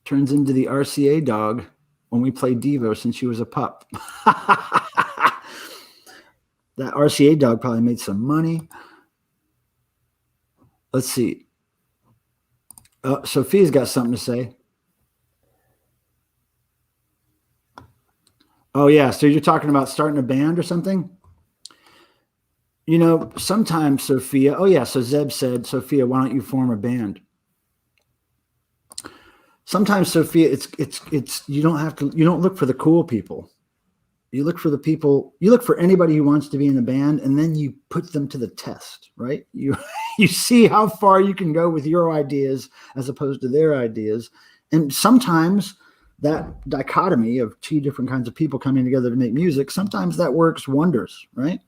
turns into the RCA dog when we play Devo since she was a pup. That RCA dog probably made some money. Let's see. Sophia's got something to say. Oh, yeah. So you're talking about starting a band or something? You know, sometimes Sophia, oh yeah, so Zeb said, Sophia, why don't you form a band? Sometimes, Sophia, it's you don't look for the cool people. You look for the people, you look for anybody who wants to be in a band, and then you put them to the test, right? You see how far you can go with your ideas as opposed to their ideas. And sometimes that dichotomy of two different kinds of people coming together to make music, sometimes that works wonders, right?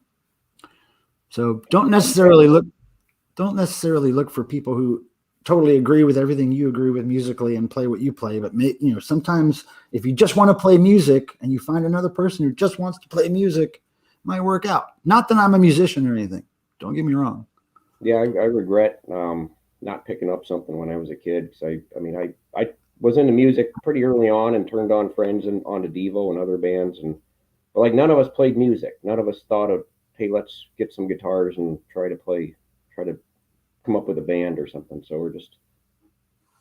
So don't necessarily look for people who totally agree with everything you agree with musically and play what you play. But sometimes if you just want to play music and you find another person who just wants to play music, it might work out. Not that I'm a musician or anything. Don't get me wrong. Yeah, I regret not picking up something when I was a kid. So I was into music pretty early on and turned on friends and onto Devo and other bands, but like none of us played music. None of us thought of, hey, let's get some guitars and try to play try to come up with a band or something. So we're just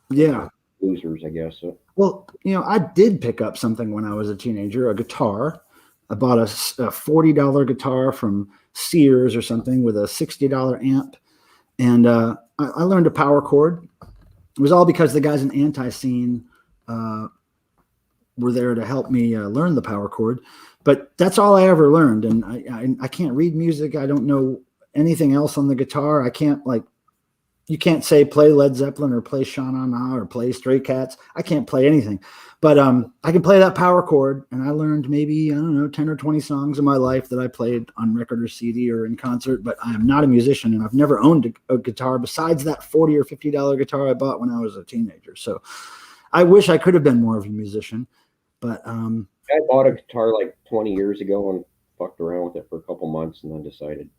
Yeah. losers, I guess. So. Well, I did pick up something when I was a teenager, a guitar. I bought a $40 guitar from Sears or something with a $60 amp. And I learned a power chord. It was all because the guys in Anti-Scene were there to help me learn the power chord. But that's all I ever learned. And I can't read music. I don't know anything else on the guitar. I can't you can't say play Led Zeppelin or play Sha Na Na or play Stray Cats. I can't play anything. But I can play that power chord. And I learned maybe, I don't know, 10 or 20 songs in my life that I played on record or CD or in concert. But I am not a musician, and I've never owned a guitar besides that $40 or $50 guitar I bought when I was a teenager. So I wish I could have been more of a musician. But I bought a guitar like 20 years ago and fucked around with it for a couple months and then decided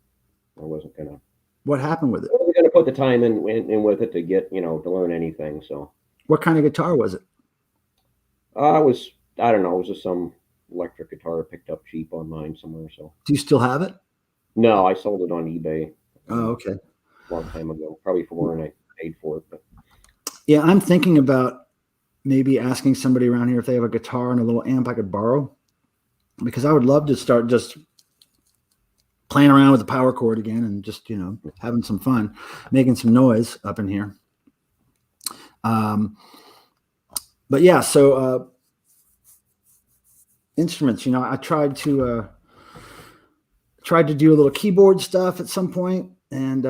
I wasn't going to. What happened with it? I wasn't going to put the time in with it to get, to learn anything. So. What kind of guitar was it? I don't know, it was just some electric guitar I picked up cheap online somewhere. So. Do you still have it? No, I sold it on eBay. Oh, okay. A long time ago, probably for more than I paid for it. But. Yeah, I'm thinking about maybe asking somebody around here if they have a guitar and a little amp I could borrow, because I would love to start just playing around with the power chord again and just, having some fun, making some noise up in here. But yeah, so instruments, I tried to do a little keyboard stuff at some point, and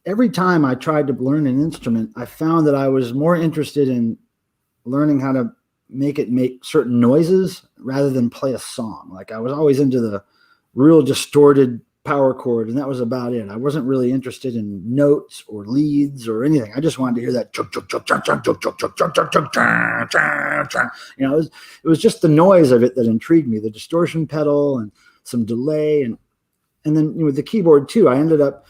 every time I tried to learn an instrument, I found that I was more interested in learning how to make certain noises rather than play a song. Like I was always into the real distorted power chord, and that was about it. I wasn't really interested in notes or leads or anything. I just wanted to hear that. It was just the noise of it that intrigued me, the distortion pedal and some delay. And then with the keyboard too, I ended up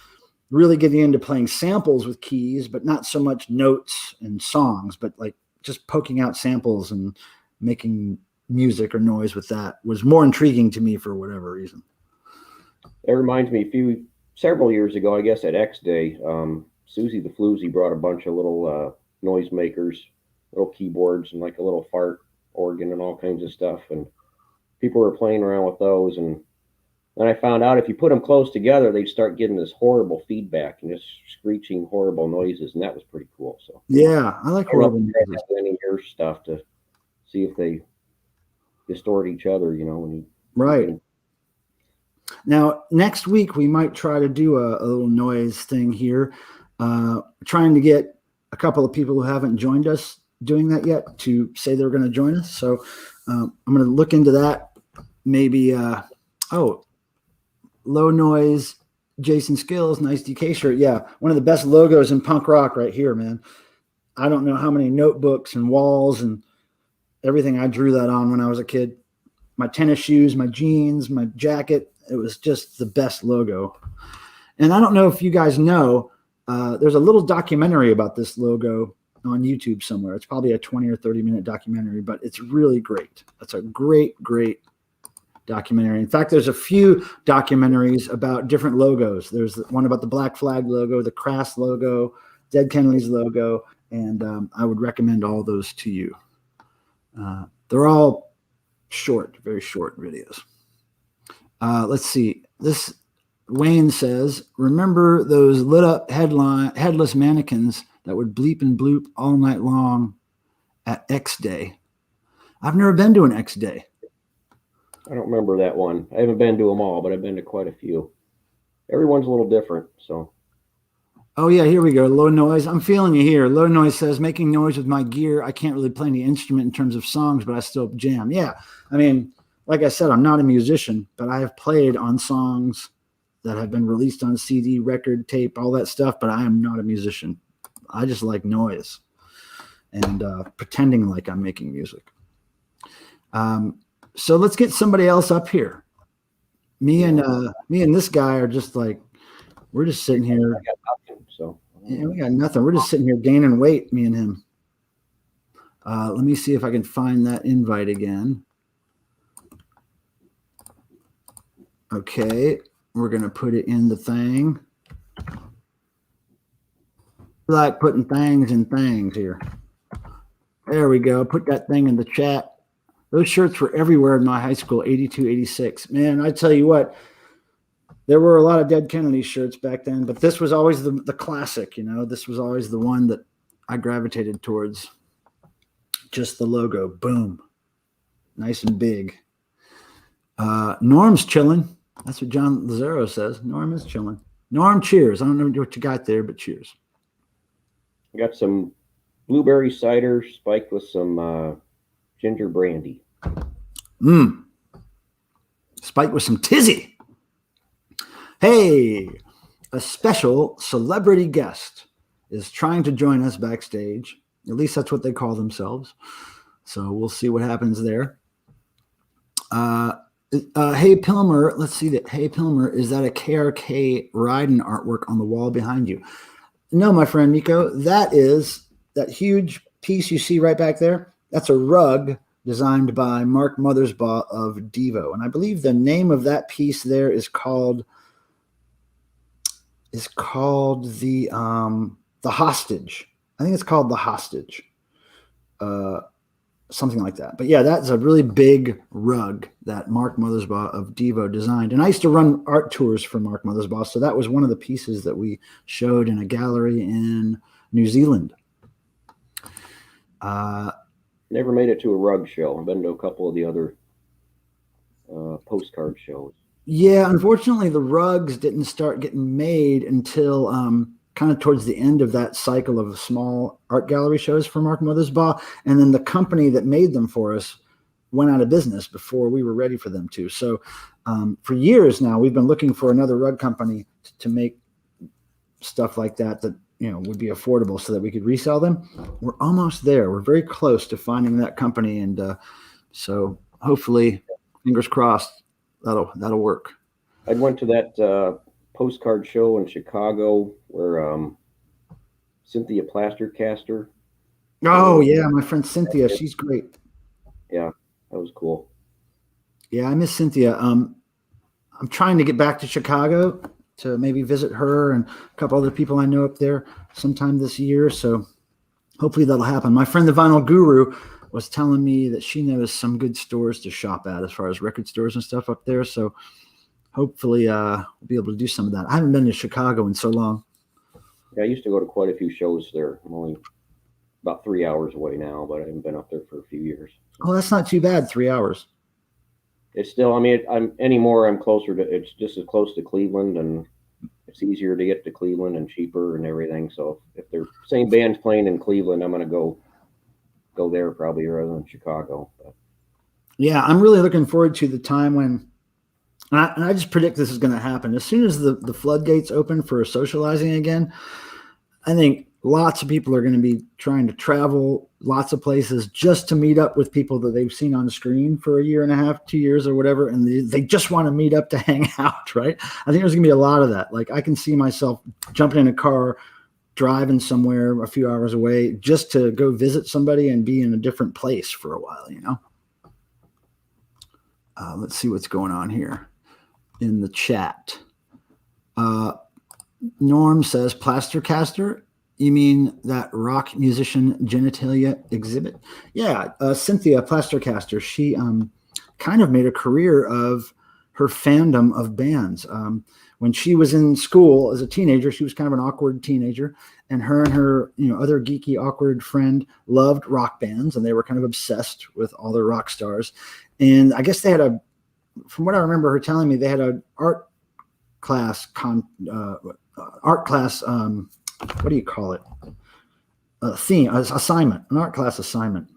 really getting into playing samples with keys, but not so much notes and songs, but like just poking out samples and making music or noise with that was more intriguing to me for whatever reason. It reminds me several years ago, I guess at X Day, Susie the Floozy brought a bunch of little noise makers, little keyboards and like a little fart organ and all kinds of stuff. And people were playing around with those. And then I found out if you put them close together, they'd start getting this horrible feedback and just screeching horrible noises. And that was pretty cool. So yeah, I like horrible noises. Any of your stuff to see if they distort each other, right. Now, next week, we might try to do a little noise thing here, trying to get a couple of people who haven't joined us doing that yet to say they're going to join us. So I'm going to look into that. Maybe, Low Noise, Jason Skills, nice DK shirt. Yeah, one of the best logos in punk rock right here, man. I don't know how many notebooks and walls and everything I drew that on when I was a kid. My tennis shoes, my jeans, my jacket. It was just the best logo. And I don't know if you guys know, there's a little documentary about this logo on YouTube somewhere. It's probably a 20 or 30-minute documentary, but it's really great. It's a great, great documentary. In fact, there's a few documentaries about different logos. There's one about the Black Flag logo, the Crass logo, Dead Kennedys logo, and I would recommend all those to you. They're all short, very short videos. Let's see. This Wayne says, remember those lit up headless mannequins that would bleep and bloop all night long at X Day? I've never been to an X Day. I don't remember that one. I haven't been to them all, but I've been to quite a few. Everyone's a little different, so. Oh, yeah, here we go. Low Noise. I'm feeling you here. Low Noise says, making noise with my gear. I can't really play any instrument in terms of songs, but I still jam. Yeah, I mean, like I said, I'm not a musician, but I have played on songs that have been released on CD, record, tape, all that stuff, but I am not a musician. I just like noise and pretending like I'm making music. So let's get somebody else up here. Me and this guy are just like, we're just sitting here. Yeah, we got nothing. We're just sitting here gaining weight, me and him. Let me see if I can find that invite again. Okay, we're going to put it in the thing. like putting things in things here. There we go. Put that thing in the chat. Those shirts were everywhere in my high school, 82, 86. Man, I tell you what, there were a lot of Dead Kennedy shirts back then, but this was always the classic, you know. This was always the one that I gravitated towards. Just the logo. Boom. Nice and big. Norm's chilling. That's what John Lazaro says. Norm is chilling. Norm, cheers. I don't know what you got there, but cheers. I got some blueberry cider spiked with some ginger brandy. Spiked with some Tizzy. Hey, a special celebrity guest is trying to join us backstage. At least that's what they call themselves. So we'll see what happens there. Hey Pilmer, let's see that. Hey Pilmer, is that a KRK Ryden artwork on the wall behind you? No, my friend Nico, that is that huge piece you see right back there. That's a rug designed by Mark Mothersbaugh of Devo, and I believe the name of that piece there is called the Hostage. I think it's called the Hostage. Something like that. But yeah, that's a really big rug that Mark Mothersbaugh of Devo designed. And I used to run art tours for Mark Mothersbaugh, so that was one of the pieces that we showed in a gallery in New Zealand. Never made it to a rug show. I've been to a couple of the other postcard shows. Yeah, unfortunately, the rugs didn't start getting made until kind of towards the end of that cycle of small art gallery shows for Mark Mothersbaugh. And then the company that made them for us went out of business before we were ready for them to. So for years now, we've been looking for another rug company to make stuff like that would be affordable so that we could resell them. We're almost there. We're very close to finding that company. And so hopefully, fingers crossed, that'll work. I went to that postcard show in Chicago where Cynthia Plastercaster. Oh yeah, my friend Cynthia, she's great. Yeah, that was cool. Yeah, I miss Cynthia. I'm trying to get back to Chicago to maybe visit her and a couple other people I know up there sometime this year. So hopefully that'll happen. My friend the Vinyl Guru was telling me that she knows some good stores to shop at as far as record stores and stuff up there. So hopefully we'll be able to do some of that. I haven't been to Chicago in so long. Yeah, I used to go to quite a few shows there. I'm only about 3 hours away now, but I haven't been up there for a few years. Oh, that's not too bad, 3 hours. It's still, I'm closer to, it's just as close to Cleveland, and it's easier to get to Cleveland and cheaper and everything. So if they're same band's playing in Cleveland, I'm going to go there probably rather than Chicago. But. Yeah, I'm really looking forward to the time when, and I just predict this is going to happen. As soon as the floodgates open for socializing again, I think lots of people are going to be trying to travel lots of places just to meet up with people that they've seen on screen for a year and a half, 2 years or whatever. And they just want to meet up to hang out, right? I think there's going to be a lot of that. Like I can see myself jumping in a car, driving somewhere a few hours away just to go visit somebody and be in a different place for a while, Let's see what's going on here in the chat. Norm says, Plastercaster? You mean that rock musician genitalia exhibit? Yeah, Cynthia Plastercaster. She kind of made a career of her fandom of bands. When she was in school as a teenager, she was kind of an awkward teenager, and her other geeky, awkward friend loved rock bands, and they were kind of obsessed with all the rock stars. And I guess they had from what I remember her telling me, they had an art class, what do you call it? Assignment, an art class assignment.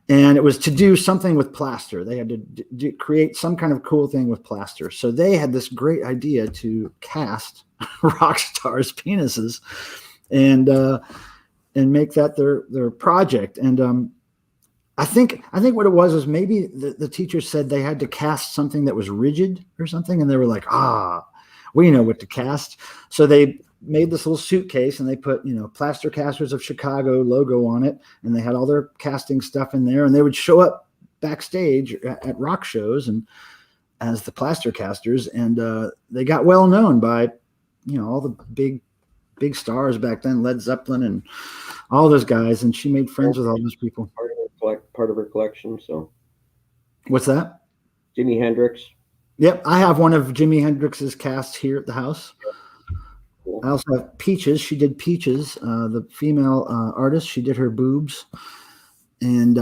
And it was to do something with plaster. They had to create some kind of cool thing with plaster. So they had this great idea to cast rock stars' penises and make that their project. And I think what it was maybe the teacher said they had to cast something that was rigid or something. And they were like, we know what to cast. So they made this little suitcase and they put, Plastercasters of Chicago logo on it. And they had all their casting stuff in there, and they would show up backstage at rock shows and as the Plastercasters. And they got well known by, all the big big stars back then, Led Zeppelin and all those guys. And she made friends with all those people. Part of her collection. So what's that? Jimi Hendrix. Yep. I have one of Jimi Hendrix's casts here at the house. Cool. I also have Peaches. She did Peaches, the female artist. She did her boobs. And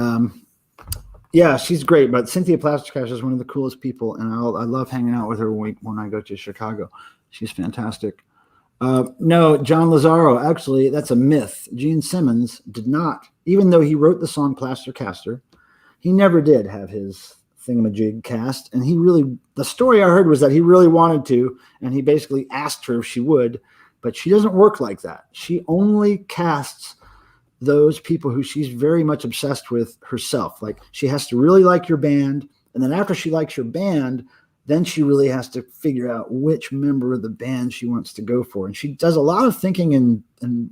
yeah, she's great. But Cynthia Plastercash is one of the coolest people. And I love hanging out with her when I go to Chicago. She's fantastic. No, John Lazaro, actually, that's a myth. Gene Simmons did not, even though he wrote the song Plastercaster, he never did have his thingamajig cast. And the story I heard was that he really wanted to, and he basically asked her if she would, but she doesn't work like that. She only casts those people who she's very much obsessed with herself. Like, she has to really like your band, and then after she likes your band, then she really has to figure out which member of the band she wants to go for. And she does a lot of thinking and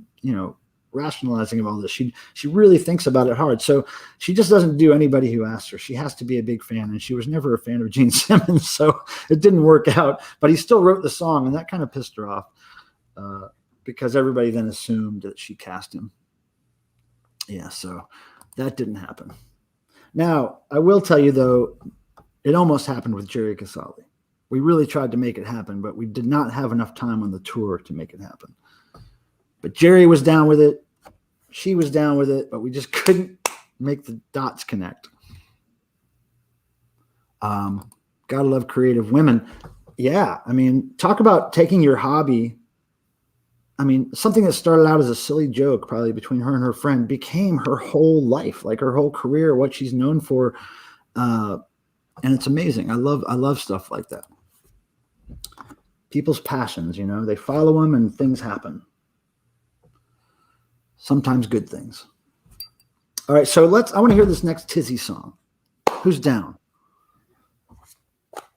rationalizing of all this. She really thinks about it hard. So she just doesn't do anybody who asks her. She has to be a big fan, and she was never a fan of Gene Simmons, so it didn't work out. But he still wrote the song, and that kind of pissed her off because everybody then assumed that she cast him. Yeah, so that didn't happen. Now, I will tell you, though, it almost happened with Jerry Casale. We really tried to make it happen, but we did not have enough time on the tour to make it happen. But Jerry was down with it. She was down with it, but we just couldn't make the dots connect. Gotta love creative women. Yeah, I mean, talk about taking your hobby. I mean, something that started out as a silly joke, probably between her and her friend, became her whole life, like her whole career, what she's known for. And it's amazing. I love stuff like that. People's passions, they follow them and things happen. Sometimes good things. All right, so I want to hear this next Tizzy song. Who's down?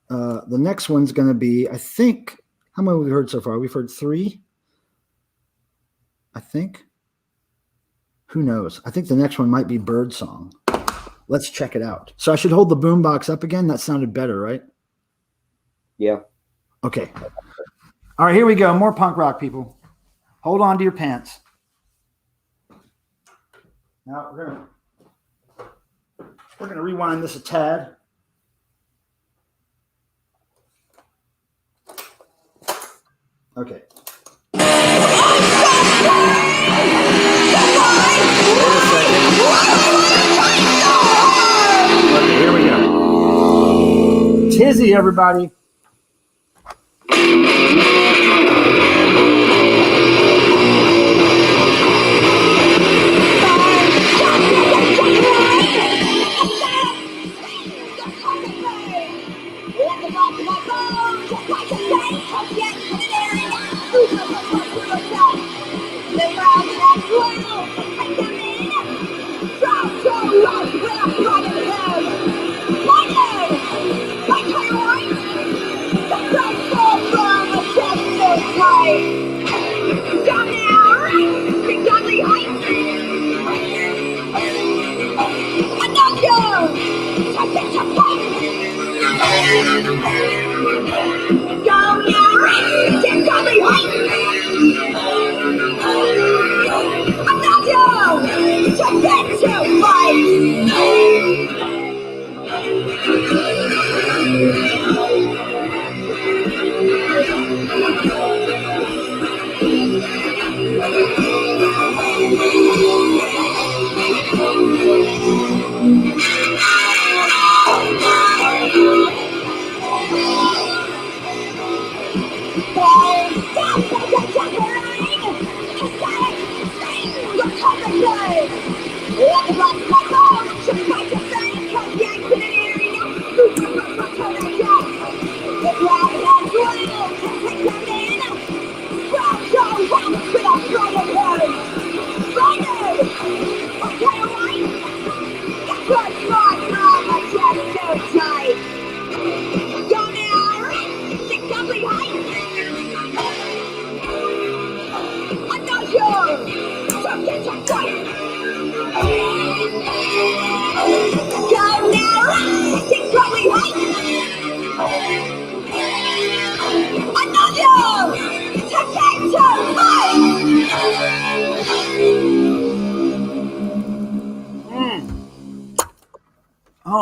The next one's going to be, I think, how many have we heard so far? We've heard 3, I think. Who knows? I think the next one might be Bird Song. Let's check it out. So I should hold the boombox up again? That sounded better, right? Yeah. Okay. All right, here we go. More punk rock, people. Hold on to your pants. Now we're gonna rewind this a tad. Okay. Okay, here we go. Tizzy, everybody.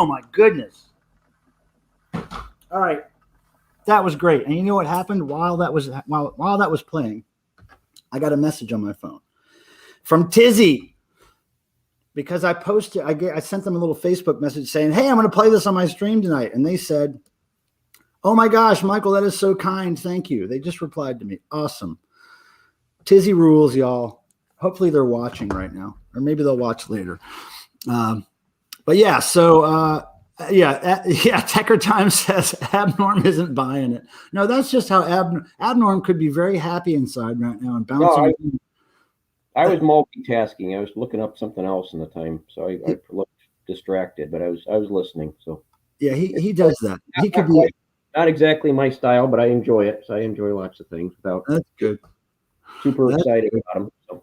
Oh my goodness. All right. That was great. And you know what happened while that was playing? I got a message on my phone from Tizzy. Because I posted, I sent them a little Facebook message saying, hey, I'm going to play this on my stream tonight. And they said, oh my gosh, Michael, that is so kind. Thank you. They just replied to me. Awesome. Tizzy rules, y'all. Hopefully they're watching right now, or maybe they'll watch later. But yeah, so Tecker Time says Abnorm isn't buying it. No, that's just how Abnorm could be very happy inside right now and bouncing. No, I was multitasking. I was looking up something else in the time, so I looked distracted. But I was listening. So yeah, he does that. He could be not exactly my style, but I enjoy it. So I enjoy lots of things without. That's good. Super excited about them. So.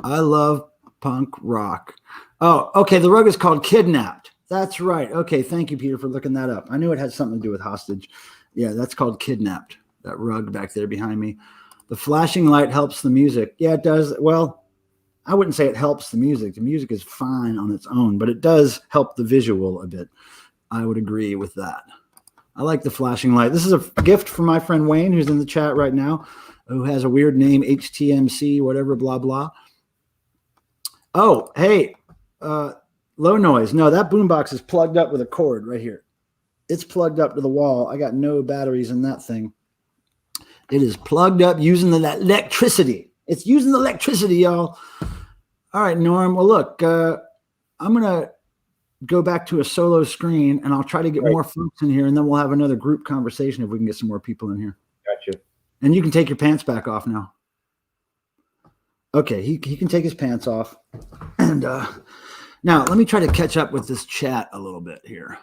I love punk rock. Oh, okay. The rug is called Kidnapped. That's right. Okay, thank you, Peter, for looking that up. I knew it had something to do with hostage. Yeah, that's called Kidnapped. That rug back there behind me. The flashing light helps the music. Yeah, it does. Well, I wouldn't say it helps the music. The music is fine on its own, but it does help the visual a bit. I would agree with that. I like the flashing light. This is a gift from my friend Wayne, who's in the chat right now, who has a weird name, HTMC, whatever, blah, blah. Oh, hey, low noise. No, that boombox is plugged up with a cord right here. It's plugged up to the wall. I got no batteries in that thing. It is plugged up using the electricity. It's using the electricity, y'all. All right, Norm. Well, look, I'm going to go back to a solo screen, and I'll try to get more folks in here, and then we'll have another group conversation if we can get some more people in here. Gotcha. And you can take your pants back off now. Okay, he can take his pants off. And now let me try to catch up with this chat a little bit here.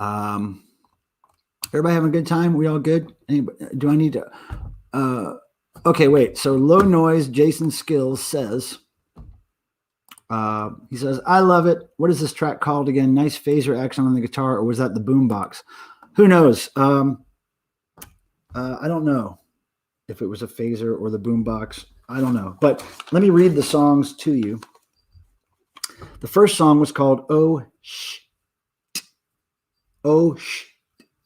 Everybody having a good time? We all good? Anybody, do I need to? Okay, wait. So low noise. Jason Skills says. He says, I love it. What is this track called again? Nice phaser action on the guitar, or was that the boombox? Who knows? I don't know if it was a phaser or the boombox. I don't know. But let me read the songs to you. The first song was called Oh Shh. Oh Shh.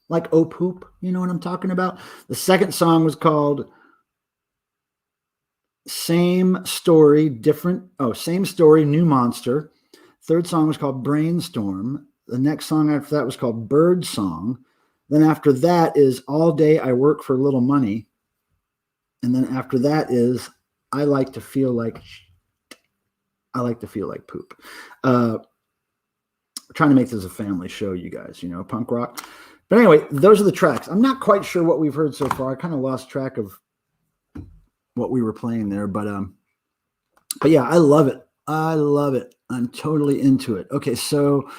Like Oh Poop. You know what I'm talking about? The second song was called Same Story, Different. Oh, Same Story, New Monster. Third song was called Brainstorm. The next song after that was called Bird Song. Then after that is All Day I Work for Little Money. And then after that is I Like to Feel Like Poop. Trying to make this a family show, you guys, you know, punk rock. But anyway, those are the tracks. I'm not quite sure what we've heard so far. I kind of lost track of what we were playing there, but yeah, I love it. I love it. I'm totally into it. Okay, so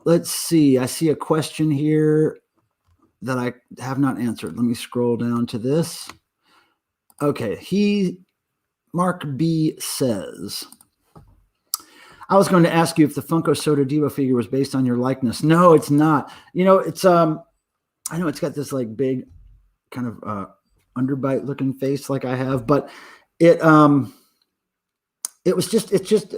let's see. I see a question here that I have not answered. Let me scroll down to this. Okay, Mark B says, I was going to ask you if the Funko Soda Devo figure was based on your likeness. No, it's not. You know, it's I know it's got this like big kind of underbite looking face like I have, but it's just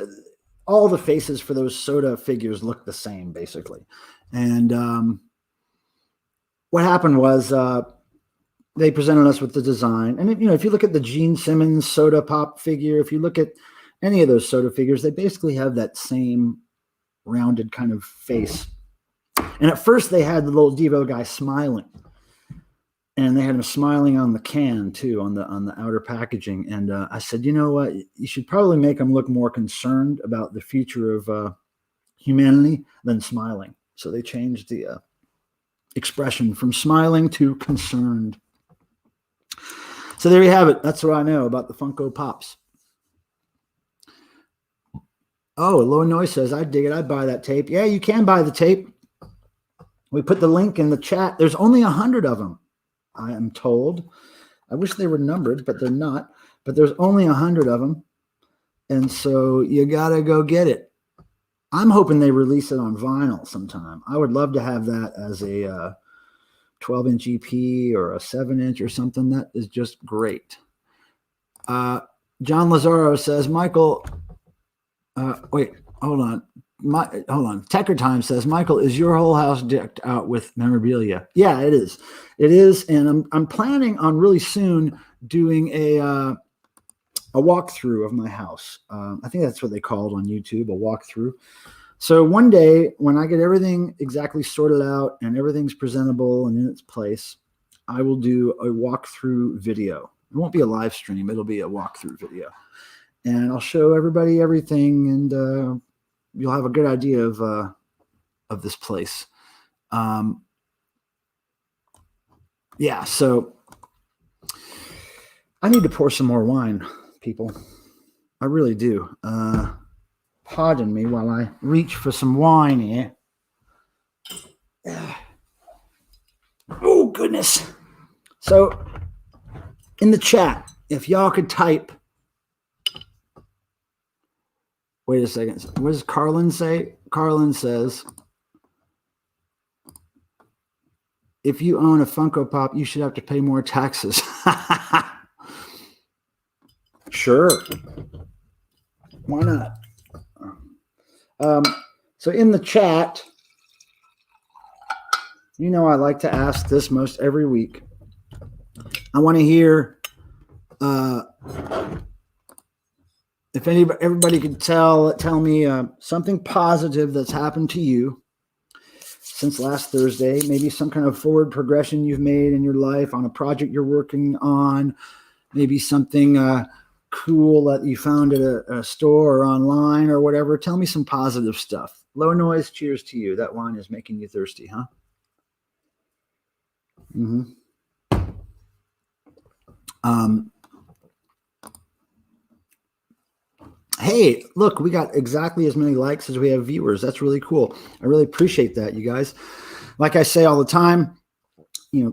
all the faces for those soda figures look the same basically. And what happened was they presented us with the design, and you know, if you look at the Gene Simmons soda pop figure, if you look at any of those soda figures, they basically have that same rounded kind of face. And at first they had the little Devo guy smiling, and they had him smiling on the can too, on the outer packaging. And I said, you know what, you should probably make him look more concerned about the future of humanity than smiling. So they changed the expression from smiling to concerned. So there you have it. That's what I know about the Funko Pops. Oh, Low Noise says, I dig it. I'd buy that tape. Yeah, you can buy the tape. We put the link in the chat. There's only 100 of them, I am told. I wish they were numbered, but they're not. But there's only 100 of them. And so you got to go get it. I'm hoping they release it on vinyl sometime. I would love to have that as a 12-inch EP or a 7-inch or something. That is just great. John Lazaro says, Michael... wait, hold on. hold on. Tecker Time says, Michael, is your whole house decked out with memorabilia? Yeah, it is. It is, and I'm planning on really soon doing a walkthrough of my house. I think that's what they call it on YouTube, a walkthrough. So one day when I get everything exactly sorted out and everything's presentable and in its place, I will do a walkthrough video. It won't be a live stream. It'll be a walkthrough video. And I'll show everybody everything, and you'll have a good idea of this place. Yeah, so I need to pour some more wine, people. I really do. Pardon me while I reach for some wine here. Oh, goodness. So, in the chat, if y'all could type. Wait a second. What does Carlin say? Carlin says, if you own a Funko Pop, you should have to pay more taxes. Sure. Why not? So in the chat, you know I like to ask this most every week. I want to hear if everybody could tell me something positive that's happened to you since last Thursday, maybe some kind of forward progression you've made in your life on a project you're working on, maybe something cool that you found at a store or online or whatever. Tell me some positive stuff. Low noise, cheers to you. That wine is making you thirsty, huh? Mm-hmm. Hey, look, we got exactly as many likes as we have viewers. That's really cool. I really appreciate that, you guys. Like I say all the time,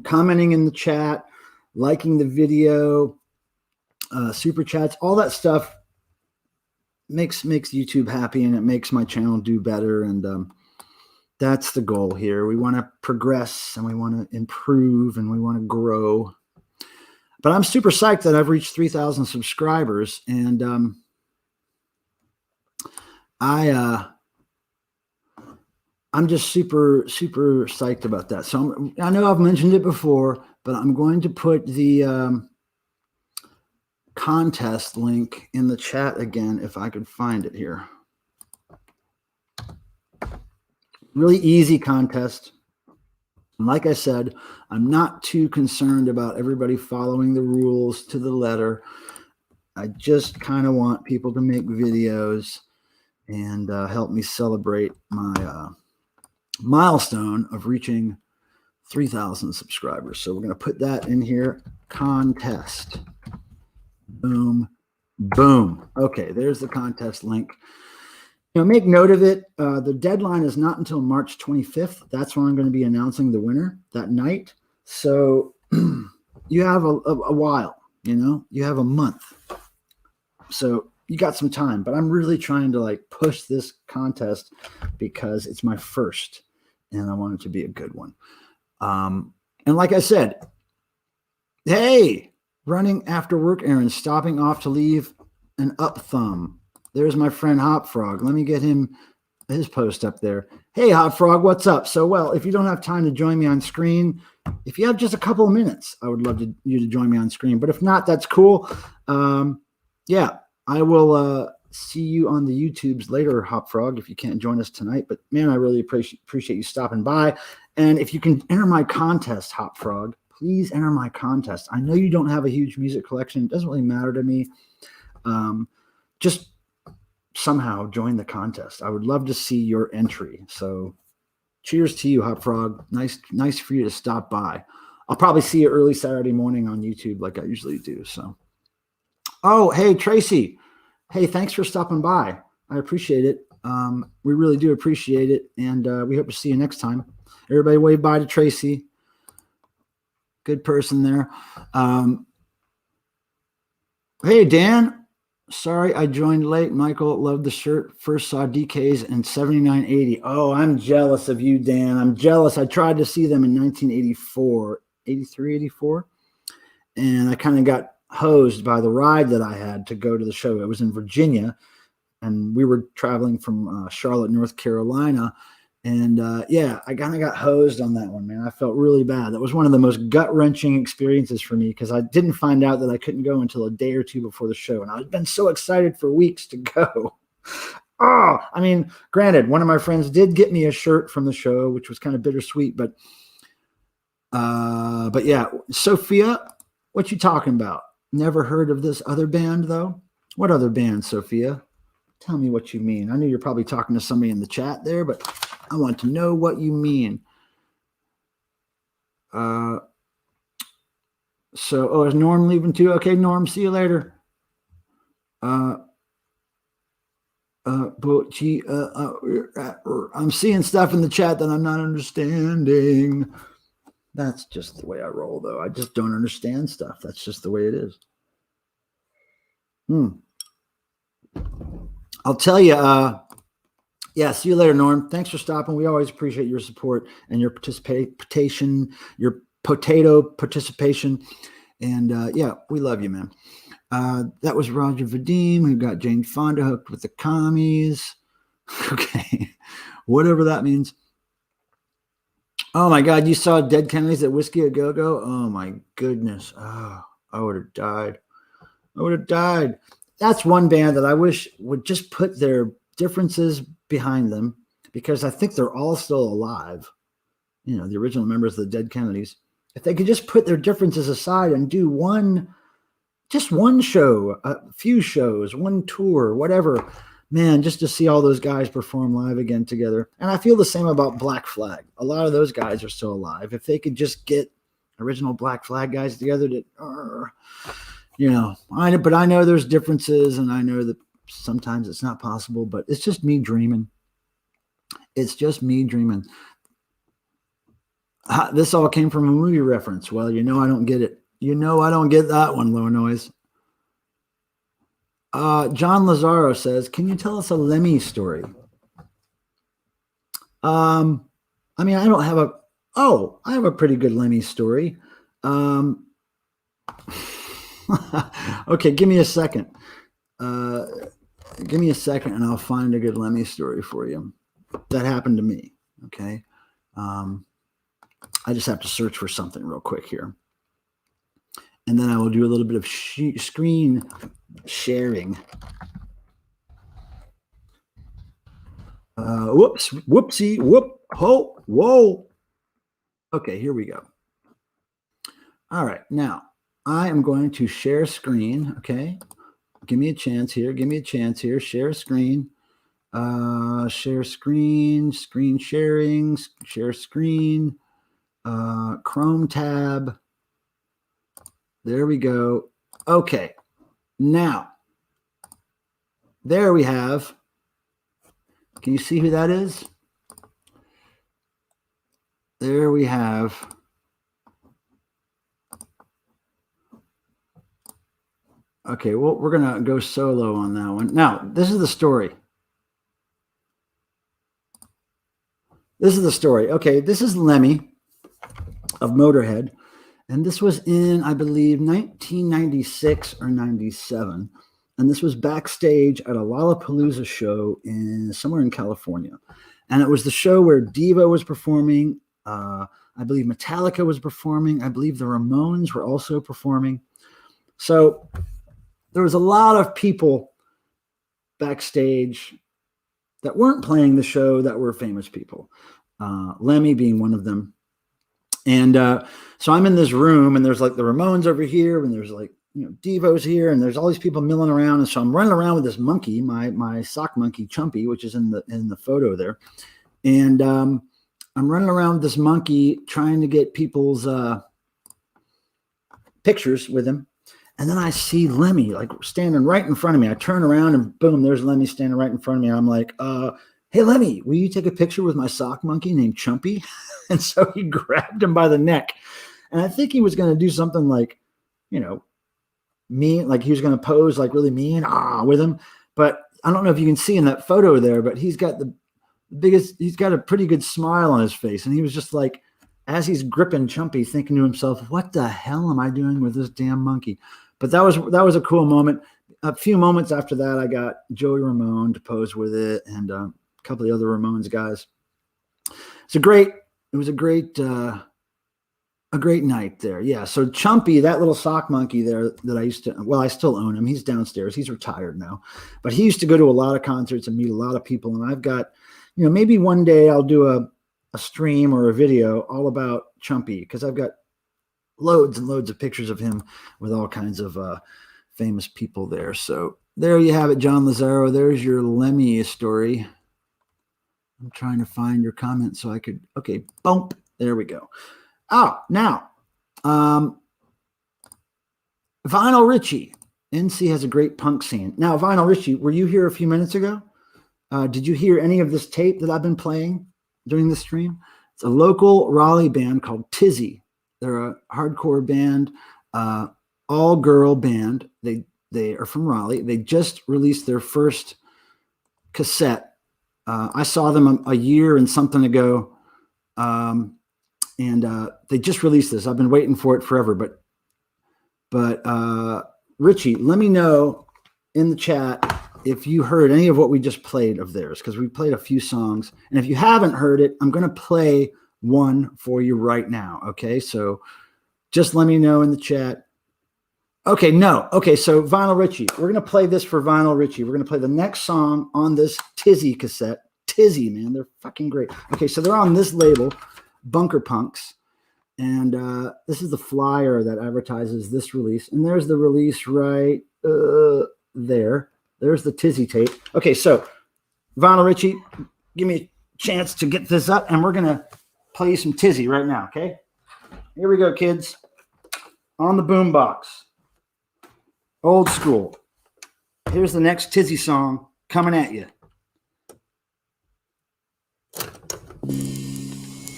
commenting in the chat, liking the video, super chats, all that stuff makes YouTube happy, and it makes my channel do better. And that's the goal here. We want to progress, and we want to improve, and we want to grow. But I'm super psyched that I've reached 3,000 subscribers, and I'm just super, super psyched about that. So I know I've mentioned it before, but I'm going to put the contest link in the chat again if I could find it here. Really easy contest. And like I said, I'm not too concerned about everybody following the rules to the letter. I just kind of want people to make videos and help me celebrate my milestone of reaching 3,000 subscribers. So we're going to put that in here. Contest. Boom. Boom. Okay, there's the contest link. Make note of it. The deadline is not until March 25th. That's when I'm going to be announcing the winner that night. So you have a while, you have a month. So you got some time, but I'm really trying to push this contest because it's my first and I want it to be a good one. And like I said, hey, running after work errands, stopping off to leave an up thumb. There's my friend Hop Frog. Let me get his post up there. Hey, Hop Frog, what's up? So, well, if you don't have time to join me on screen, if you have just a couple of minutes, I would love you to join me on screen. But if not, that's cool. Yeah, I will see you on the YouTubes later, Hop Frog, if you can't join us tonight. But, man, I really appreciate you stopping by. And if you can enter my contest, Hop Frog, please enter my contest. I know you don't have a huge music collection. It doesn't really matter to me. Just somehow join the contest. I would love to see your entry. So cheers to you, Hop Frog. Nice for you to stop by. I'll probably see you early Saturday morning on YouTube like I usually do. So, oh, hey, Tracy. Hey, thanks for stopping by. I appreciate it. We really do appreciate it. And we hope to see you next time. Everybody wave bye to Tracy. Good person there. Hey, Dan. Sorry I joined late. Michael, loved the shirt. First saw DK's in 79-80. Oh, I'm jealous of you, Dan. I'm jealous. I tried to see them in 1984, 83, 84. And I kind of got hosed by the ride that I had to go to the show. It was in Virginia. and we were traveling from Charlotte, North Carolina. And I kind of got hosed on that one, man. I felt really bad. That was one of the most gut-wrenching experiences for me because I didn't find out that I couldn't go until a day or two before the show. And I'd been so excited for weeks to go. Oh, I mean, granted, one of my friends did get me a shirt from the show, which was kind of bittersweet. But yeah, Sophia, what you talking about? Never heard of this other band, though? What other band, Sophia? Tell me what you mean. I know you're probably talking to somebody in the chat there, but I want to know what you mean. Is Norm leaving too? Okay, Norm, see you later. But I'm seeing stuff in the chat that I'm not understanding. That's just the way I roll, though. I just don't understand stuff. That's just the way it is. I'll tell you, see you later, Norm. Thanks for stopping. We always appreciate your support and your participation, your potato participation. And we love you, man. That was Roger Vadim. We've got Jane Fonda hooked with the commies. Okay. Whatever that means. Oh my God. You saw Dead Kennedys at Whiskey a Go-Go? Oh my goodness. Oh, I would have died. That's one band that I wish would just put their differences behind them because I think they're all still alive. You know, the original members of the Dead Kennedys. If they could just put their differences aside and do just one show, a few shows, one tour, whatever, man, just to see all those guys perform live again together. And I feel the same about Black Flag. A lot of those guys are still alive. If they could just get original Black Flag guys together I know there's differences and I know that sometimes it's not possible, but it's just me dreaming. This all came from a movie reference. Well, I don't get it. I don't get that one, Low Noise. John Lazaro says, can you tell us a Lemmy story? I have a pretty good Lemmy story. Okay, give me a second. And I'll find a good Lemmy story for you. That happened to me. Okay. I just have to search for something real quick here. And then I will do a little bit of screen sharing. Whoa. Okay, here we go. All right, now I am going to share screen. Okay, give me a chance here. Share screen. Share screen. Screen sharing. Share screen. Chrome tab. There we go. Okay. Now, there we have. Can you see who that is? There we have. Okay, well, we're going to go solo on that one. Now, this is the story. Okay, this is Lemmy of Motorhead. And this was in, I believe, 1996 or 97. And this was backstage at a Lollapalooza show somewhere in California. And it was the show where Devo was performing. I believe Metallica was performing. I believe the Ramones were also performing. So there was a lot of people backstage that weren't playing the show that were famous people. Lemmy being one of them. And so I'm in this room and there's like the Ramones over here and there's like, Devo's here and there's all these people milling around. And so I'm running around with this monkey, my sock monkey, Chumpy, which is in the photo there. And I'm running around with this monkey trying to get people's pictures with him. And then I see Lemmy like standing right in front of me. I turn around and boom, there's Lemmy standing right in front of me. And I'm like, hey, Lemmy, will you take a picture with my sock monkey named Chumpy? And so he grabbed him by the neck. And I think he was going to do something like, mean, like he was going to pose like really mean with him. But I don't know if you can see in that photo there, but he's got he's got a pretty good smile on his face. And he was just like, as he's gripping Chumpy, thinking to himself, what the hell am I doing with this damn monkey? But that was a cool moment. a few moments after that, I got Joey Ramone to pose with it, and a couple of the other Ramones guys. It was a great night there. Yeah. So Chumpy, that little sock monkey there that I still own him. He's downstairs. He's retired now, but he used to go to a lot of concerts and meet a lot of people. And I've got, maybe one day I'll do a stream or a video all about Chumpy, because I've got loads and loads of pictures of him with all kinds of famous people there. So there you have it, John Lazaro. There's your Lemmy story. I'm trying to find your comment so I could, okay, bump. There we go. Oh, now, Vinyl Richie. NC has a great punk scene. Now, Vinyl Richie, were you here a few minutes ago? Did you hear any of this tape that I've been playing during the stream? It's a local Raleigh band called Tizzy. They're a hardcore band, all-girl band. They are from Raleigh. They just released their first cassette. I saw them a year and something ago. And they just released this. I've been waiting for it forever. But Richie, let me know in the chat if you heard any of what we just played of theirs, because we played a few songs. And if you haven't heard it, I'm going to play one for you right now. Okay, so just let me know in the chat. Okay, no. Okay, so Vinyl Richie, we're going to play this for Vinyl Richie. We're going to play the next song on this Tizzy cassette. Tizzy, man, they're fucking great. Okay, so they're on this label, Bunker Punks, and this is the flyer that advertises this release, and there's the release right there. There's the Tizzy tape. Okay, so Vinyl Richie, give me a chance to get this up, and we're gonna play you some Tizzy right now. Okay, here we go, kids. On the boombox, old school. Here's the next Tizzy song coming at you.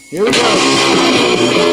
Here we go.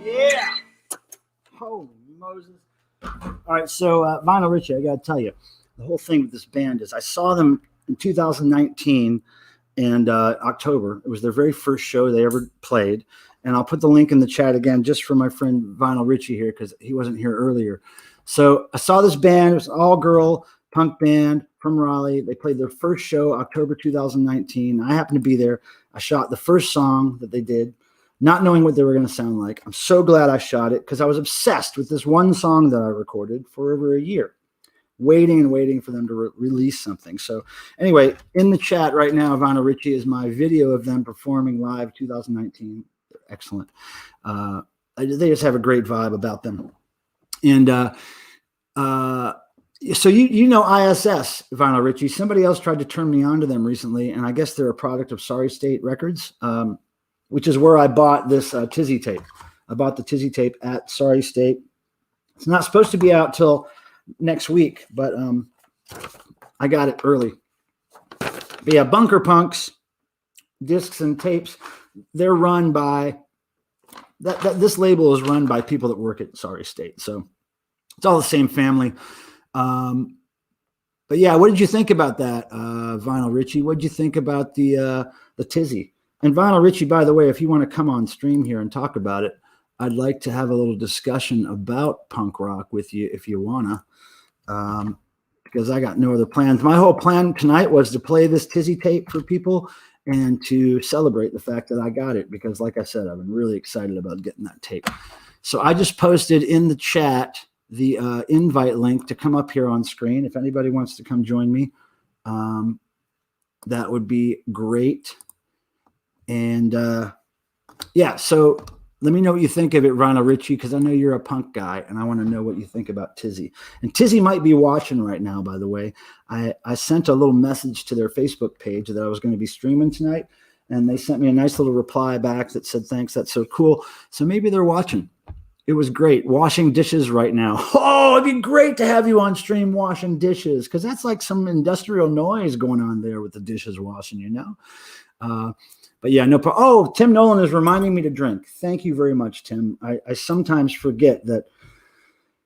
Yeah. Holy Moses. All right, so Vinyl Richie, I got to tell you, the whole thing with this band is I saw them in 2019 and October. It was their very first show they ever played. And I'll put the link in the chat again just for my friend Vinyl Richie here because he wasn't here earlier. So I saw this band. It was an all-girl punk band from Raleigh. They played their first show October 2019. I happened to be there. I shot the first song that they did, not knowing what they were going to sound like. I'm so glad I shot it because I was obsessed with this one song that I recorded for over a year, waiting and waiting for them to release something. So anyway, in the chat right now, Vinyl Richie is my video of them performing live 2019. They're excellent. They just have a great vibe about them. And so you know ISS, Vinyl Richie. Somebody else tried to turn me on to them recently, and I guess they're a product of Sorry State Records, which is where I bought this Tizzy tape. I bought the Tizzy tape at Sorry State. It's not supposed to be out till next week, but I got it early. But yeah, Bunker Punks, discs and tapes, they're run by this label is run by people that work at Sorry State. So it's all the same family. But yeah, what did you think about that, Vinyl Richie? What did you think about the Tizzy? And Vinyl Richie, by the way, if you want to come on stream here and talk about it, I'd like to have a little discussion about punk rock with you if you wanna, because I got no other plans. My whole plan tonight was to play this Tizzy tape for people and to celebrate the fact that I got it, because like I said, I've been really excited about getting that tape. So I just posted in the chat the invite link to come up here on screen. If anybody wants to come join me, that would be great. And yeah, so let me know what you think of it, Ronald Richie, because I know you're a punk guy, and I want to know what you think about Tizzy. And Tizzy might be watching right now, by the way. I sent a little message to their Facebook page that I was going to be streaming tonight, and they sent me a nice little reply back that said, thanks, that's so cool. So maybe they're watching. It was great. Washing dishes right now. Oh, it'd be great to have you on stream washing dishes, because that's like some industrial noise going on there with the dishes washing, you know? But yeah, no problem. Oh, Tim Nolan is reminding me to drink. Thank you very much, Tim. I sometimes forget that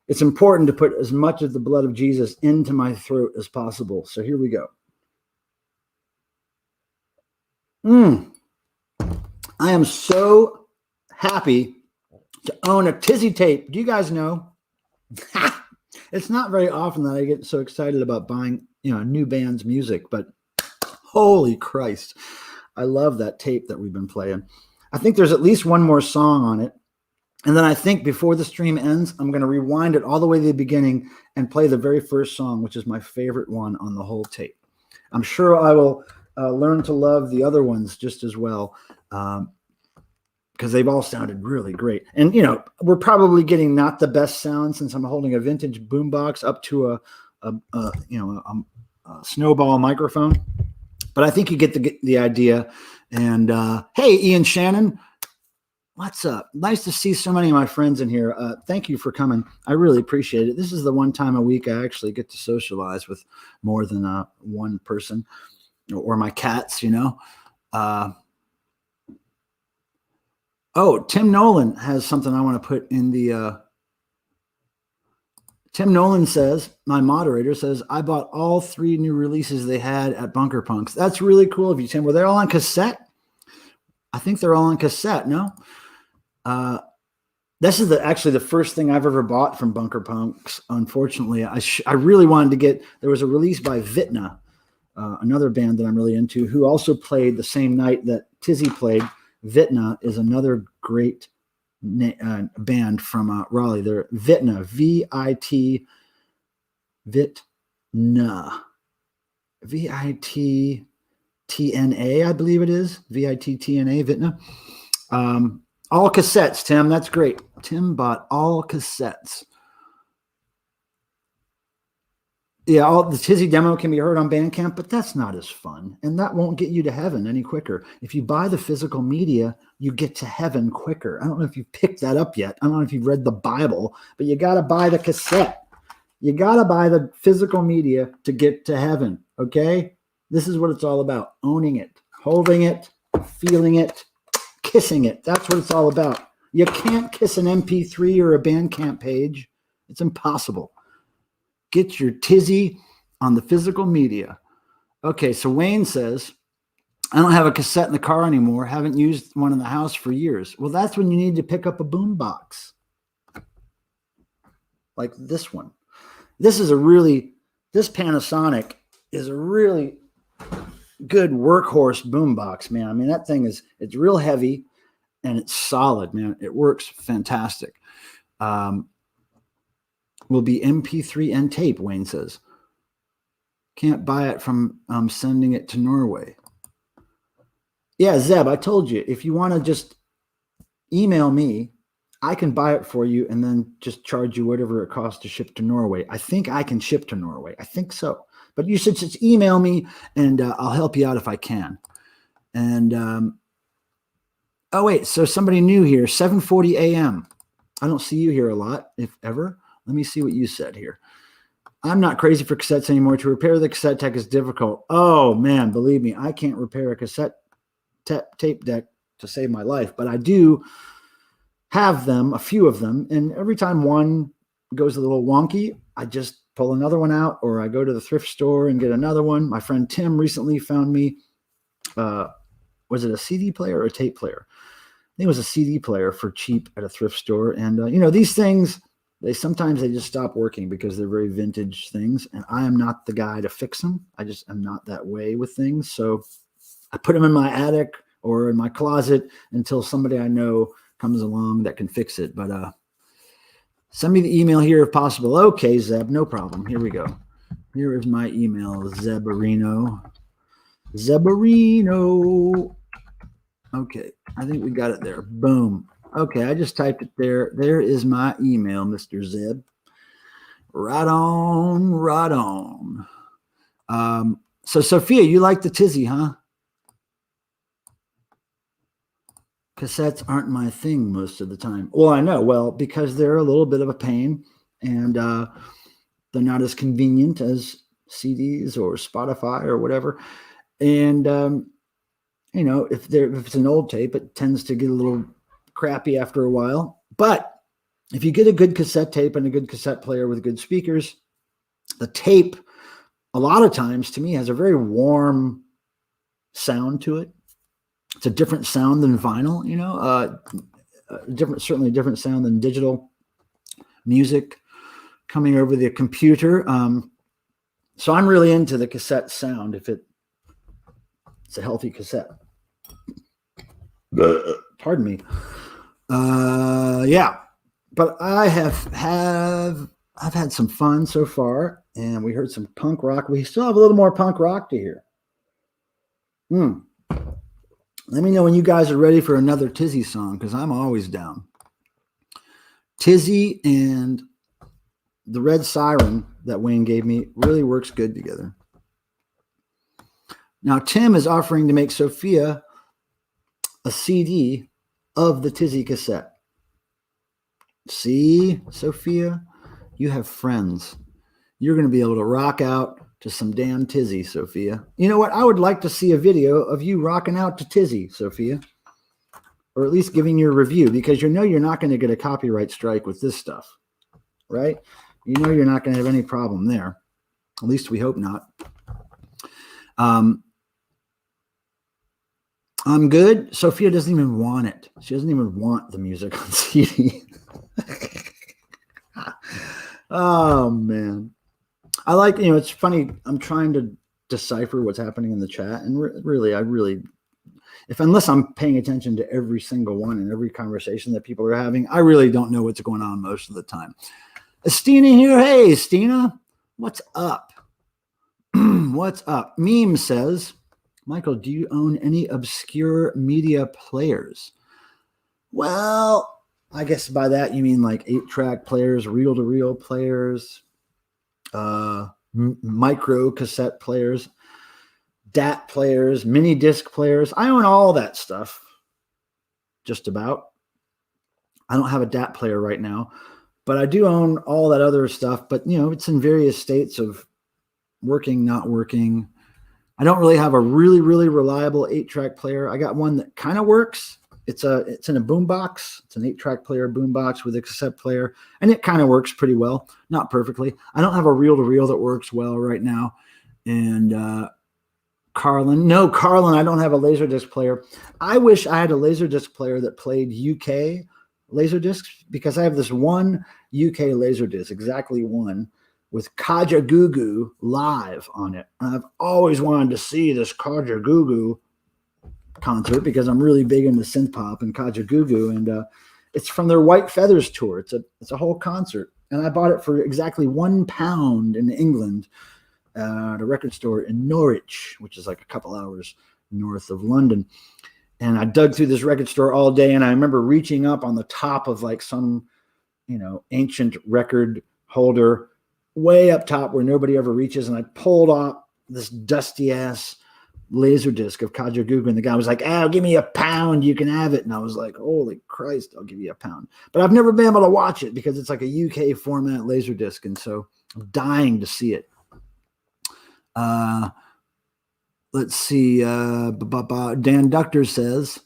it's important to put as much of the blood of Jesus into my throat as possible. So here we go. I am so happy to own a Tizzy tape. Do you guys know? It's not very often that I get so excited about buying, you know, new band's music, but holy Christ. I love that tape that we've been playing. I think there's at least one more song on it. And then I think before the stream ends, I'm going to rewind it all the way to the beginning and play the very first song, which is my favorite one on the whole tape. I'm sure I will learn to love the other ones just as well, because they've all sounded really great. And, you know, we're probably getting not the best sound since I'm holding a vintage boombox up to a snowball microphone. But I think you get the idea. And hey, Ian Shannon, what's up? Nice to see so many of my friends in here. Thank you for coming. I really appreciate it. This is the one time a week I actually get to socialize with more than one person, or my cats, you know. Oh, Tim Nolan has something I want to put in the Tim Nolan says, my moderator says, I bought all 3 new releases they had at Bunker Punks. That's really cool of you, Tim. Were they all on cassette? I think they're all on cassette, no? This is actually the first thing I've ever bought from Bunker Punks, unfortunately. I really wanted to get, there was a release by Vitna, another band that I'm really into, who also played the same night that Tizzy played. Vitna is another great band from Raleigh. They're Vitna, V-I-T, Vitna, V-I-T-T-N-A, I believe it is. V-I-T-T-N-A, Vitna. All cassettes, Tim. That's great. Tim bought all cassettes. Yeah, all the Tizzy demo can be heard on Bandcamp, but that's not as fun. And that won't get you to heaven any quicker. If you buy the physical media, you get to heaven quicker. I don't know if you've picked that up yet. I don't know if you've read the Bible, but you got to buy the cassette. You got to buy the physical media to get to heaven, okay? This is what it's all about. Owning it, holding it, feeling it, kissing it. That's what it's all about. You can't kiss an MP3 or a Bandcamp page. It's impossible. Get your Tizzy on the physical media. Okay, so Wayne says, I don't have a cassette in the car anymore. Haven't used one in the house for years. Well, that's when you need to pick up a boombox. Like this one. This Panasonic is a really good workhorse boombox, man. I mean, that thing it's real heavy and it's solid, man. It works fantastic. Will be MP3 and tape, Wayne says. Can't buy it from sending it to Norway. Yeah, Zeb, I told you, if you want to just email me, I can buy it for you and then just charge you whatever it costs to ship to Norway. I think I can ship to Norway. I think so. But you should just email me and I'll help you out if I can. And, oh, wait, so somebody new here, 7:40 a.m. I don't see you here a lot, if ever. Let me see what you said here. I'm not crazy for cassettes anymore. To repair the cassette deck is difficult. Oh, man, believe me, I can't repair a cassette tape deck to save my life, but I do have them, a few of them, and every time one goes a little wonky, I just pull another one out, or I go to the thrift store and get another one. My friend Tim recently found me, was it a CD player or a tape player? I think it was a CD player for cheap at a thrift store. And, these things, sometimes they just stop working because they're very vintage things. And I am not the guy to fix them. I just am not that way with things. So I put them in my attic or in my closet until somebody I know comes along that can fix it. But send me the email here if possible. Okay, Zeb, no problem. Here we go. Here is my email, Zebarino. Okay, I think we got it there. Boom. Okay, I just typed it there. There is my email, Mr. Zeb. Right on, right on. So, Sophia, you like the Tizzy, huh? Cassettes aren't my thing most of the time. Well, I know. Well, because they're a little bit of a pain, and they're not as convenient as CDs or Spotify or whatever. And if it's an old tape, it tends to get a little crappy after a while. But if you get a good cassette tape and a good cassette player with good speakers, the tape, a lot of times, to me, has a very warm sound to it. It's a different sound than vinyl, certainly a different sound than digital music coming over the computer. So I'm really into the cassette sound if it's a healthy cassette. Pardon me. Yeah, but I've had some fun so far, and we heard some punk rock. We still have a little more punk rock to hear. Let me know when you guys are ready for another Tizzy song, because I'm always down. Tizzy and the Red Siren that Wayne gave me really works good together. Now, Tim is offering to make Sophia a CD of the Tizzy cassette. See, Sophia, you have friends. You're going to be able to rock out to some damn Tizzy, Sophia. You know what? I would like to see a video of you rocking out to Tizzy, Sophia. Or at least giving your review, because you're not going to get a copyright strike with this stuff, right? You're not going to have any problem there. At least we hope not. I'm good. Sophia doesn't even want it. She doesn't even want the music on CD. Oh, man. I like, it's funny. I'm trying to decipher what's happening in the chat. And unless I'm paying attention to every single one and every conversation that people are having, I really don't know what's going on most of the time. Is Stina here? Hey, Stina, what's up? What's up? Meme says, Michael, do you own any obscure media players? Well, I guess by that you mean like 8-track players, reel-to-reel players, micro cassette players, DAT players, mini disc players. I own all that stuff, just about. I don't have a DAT player right now, but I do own all that other stuff. But, it's in various states of working, not working. I don't really have a really, really reliable 8-track player. I got one that kind of works. It's in a boombox. It's an 8-track player boombox with a cassette player, and it kind of works pretty well. Not perfectly. I don't have a reel-to-reel that works well right now. And Carlin, I don't have a Laserdisc player. I wish I had a Laserdisc player that played UK Laserdiscs, because I have this one UK Laserdisc, exactly one, with Kaja Gugu live on it. And I've always wanted to see this Kaja Gugu concert because I'm really big into synth pop and Kaja Gugu, and it's from their White Feathers tour. It's a whole concert, and I bought it for exactly £1 in England at a record store in Norwich, which is like a couple hours north of London. And I dug through this record store all day, and I remember reaching up on the top of like some, ancient record holder way up top where nobody ever reaches, and I pulled off this dusty ass Laserdisc of Kaja Gugu, and the guy was like, give me £1, you can have it. And I was like, holy Christ, I'll give you £1. But I've never been able to watch it because it's like a UK format Laserdisc, and so I'm dying to see it. Let's see. Dan Ductor says,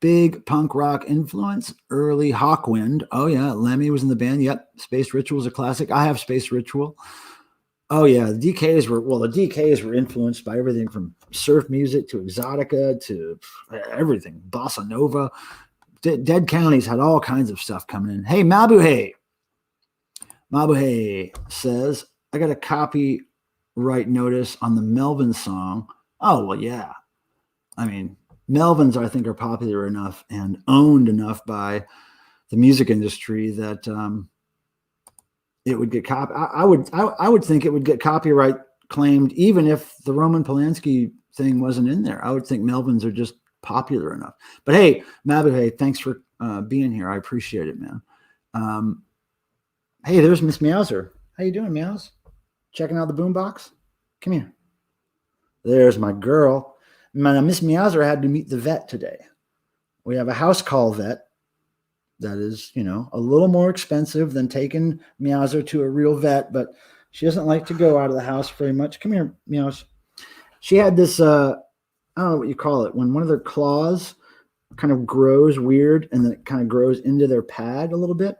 Big punk rock influence, early Hawkwind. Oh yeah, Lemmy was in the band. Yep, Space Ritual is a classic. I have Space Ritual. Oh yeah, the DKs were influenced by everything from surf music to exotica to everything, bossa nova. Dead Counties had all kinds of stuff coming in. Hey, Mabuhay says, I got a copyright notice on the Melvin song. Oh, well, yeah. I mean, Melvins, I think, are popular enough and owned enough by the music industry that it would get I would think it would get copyright claimed even if the Roman Polanski thing wasn't in there. I would think Melvins are just popular enough. But hey, Mabuhay, thanks for being here. I appreciate it, man. Hey, there's Miss Meowser. How you doing, Meows? Checking out the boombox? Come here. There's my girl. Now, Miss Meowser had to meet the vet today. We have a house call vet that is, a little more expensive than taking Meowser to a real vet, but she doesn't like to go out of the house very much. Come here, Meows. She had this, I don't know what you call it, when one of their claws kind of grows weird and then it kind of grows into their pad a little bit.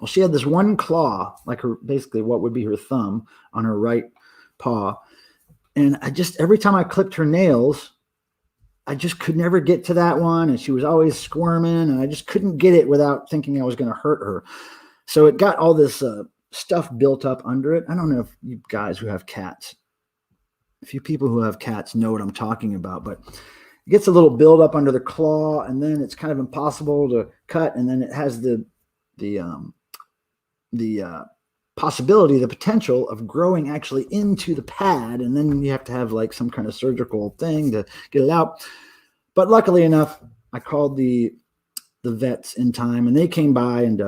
Well, she had this one claw, like basically what would be her thumb on her right paw. And every time I clipped her nails, I just could never get to that one. And she was always squirming and I just couldn't get it without thinking I was going to hurt her. So it got all this stuff built up under it. I don't know if you guys who have cats, a few people who have cats know what I'm talking about, but it gets a little build up under the claw and then it's kind of impossible to cut. And then it has the possibility, the potential of growing actually into the pad. And then you have to have like some kind of surgical thing to get it out. But luckily enough, I called the vets in time and they came by and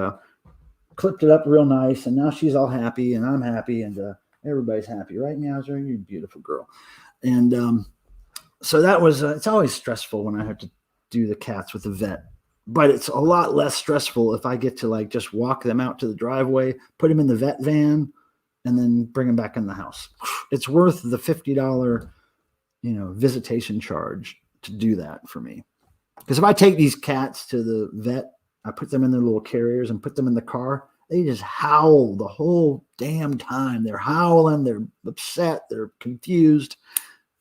clipped it up real nice. And now she's all happy and I'm happy and everybody's happy. Right, Meowser? You're a beautiful girl. And so that was, it's always stressful when I have to do the cats with the vet. But it's a lot less stressful if I get to like just walk them out to the driveway, put them in the vet van, and then bring them back in the house. It's worth the $50, visitation charge to do that for me. Because if I take these cats to the vet, I put them in their little carriers and put them in the car, they just howl the whole damn time. They're howling, they're upset, they're confused.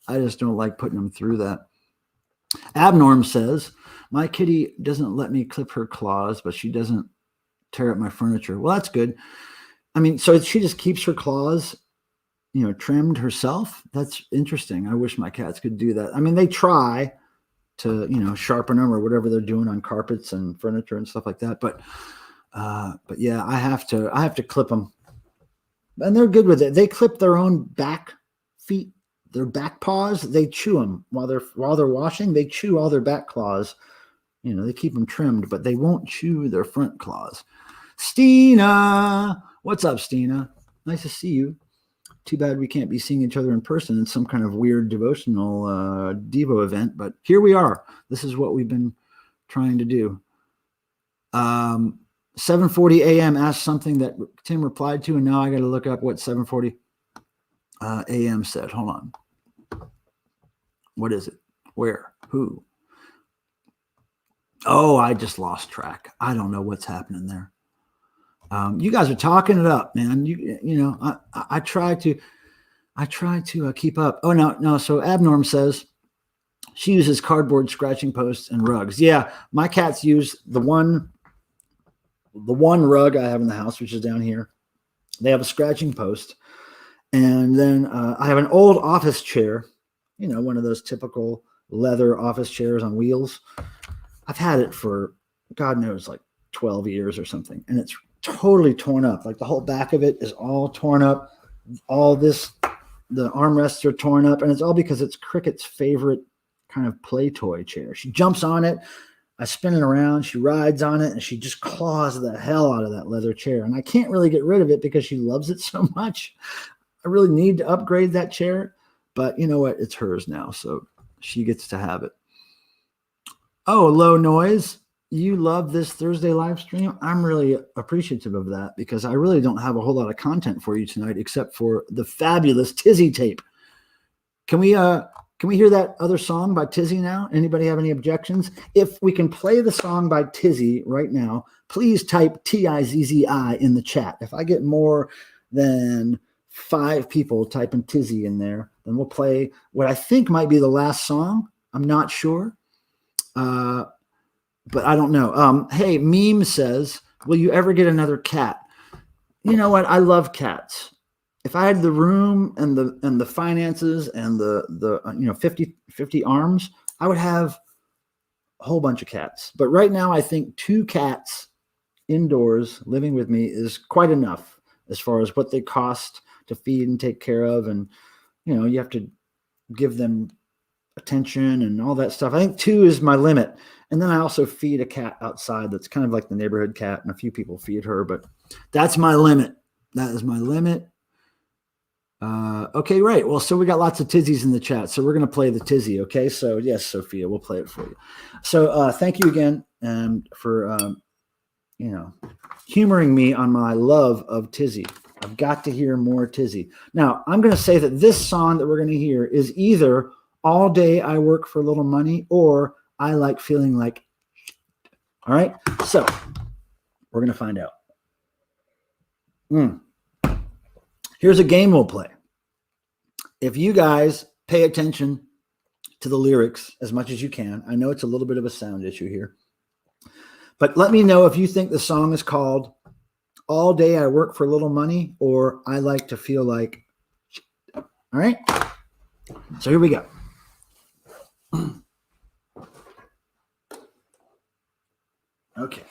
I just don't like putting them through that. Abnorm says, my kitty doesn't let me clip her claws, but she doesn't tear up my furniture. Well, that's good. I mean, so she just keeps her claws, trimmed herself. That's interesting. I wish my cats could do that. I mean, they try to, sharpen them or whatever they're doing on carpets and furniture and stuff like that. But yeah, I have to clip them, and they're good with it. They clip their own back feet, their back paws. They chew them while they're washing. They chew all their back claws. They keep them trimmed, but they won't chew their front claws. Stina, what's up, Stina? Nice to see you. Too bad we can't be seeing each other in person in some kind of weird devotional Devo event, but here we are. This is what we've been trying to do. 7:40 a.m. asked something that Tim replied to, and now I got to look up what 7:40 a.m. said. Hold on. What is it? Where? Who? Oh, I just lost track. I don't know what's happening there. You guys are talking it up, man. I try to keep up. Oh, no. So Abnorm says she uses cardboard scratching posts and rugs. Yeah, my cats use the one rug I have in the house, which is down here. They have a scratching post, and then I have an old office chair. One of those typical leather office chairs on wheels. I've had it for God knows like 12 years or something, and it's totally torn up. Like the whole back of it is all torn up. The armrests are torn up, and it's all because it's Cricket's favorite kind of play toy chair. She jumps on it, I spin it around, she rides on it, and she just claws the hell out of that leather chair. And I can't really get rid of it because she loves it so much. I really need to upgrade that chair, but you know what? It's hers now, so she gets to have it. Oh, Low Noise. You love this Thursday live stream. I'm really appreciative of that because I really don't have a whole lot of content for you tonight except for the fabulous Tizzy tape. Can we Can we hear that other song by Tizzy now? Anybody have any objections? If we can play the song by Tizzy right now, please type Tizzi in the chat. If I get more than 5 people typing Tizzy in there, then we'll play what I think might be the last song. I'm not sure. But I don't know. Hey, Meme says, will you ever get another cat? You know what? I love cats. If I had the room and the finances and the 50 arms, I would have a whole bunch of cats. But right now, I think 2 cats indoors living with me is quite enough as far as what they cost to feed and take care of. And, you have to give them attention and all that stuff. I think 2 is my limit. And then I also feed a cat outside that's kind of like the neighborhood cat, and a few people feed her, but that's my limit. That is my limit. Okay, right. Well, so we got lots of Tizzies in the chat, so we're going to play the Tizzy, okay? So yes, Sophia, we'll play it for you. So thank you again for, humoring me on my love of Tizzy. I've got to hear more Tizzy. Now, I'm going to say that this song that we're going to hear is either All Day I Work for a Little Money or I Like Feeling Like. All right, so we're going to find out. Here's a game we'll play. If you guys pay attention to the lyrics as much as you can, I know it's a little bit of a sound issue here, but let me know if you think the song is called All Day I Work for a Little Money or I Like to Feel Like. All right, so here we go. Okay.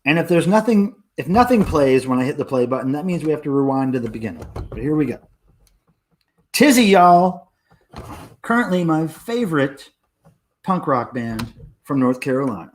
And if nothing plays when I hit the play button, that means we have to rewind to the beginning. But here we go. Tizzy, y'all. Currently my favorite punk rock band from North Carolina.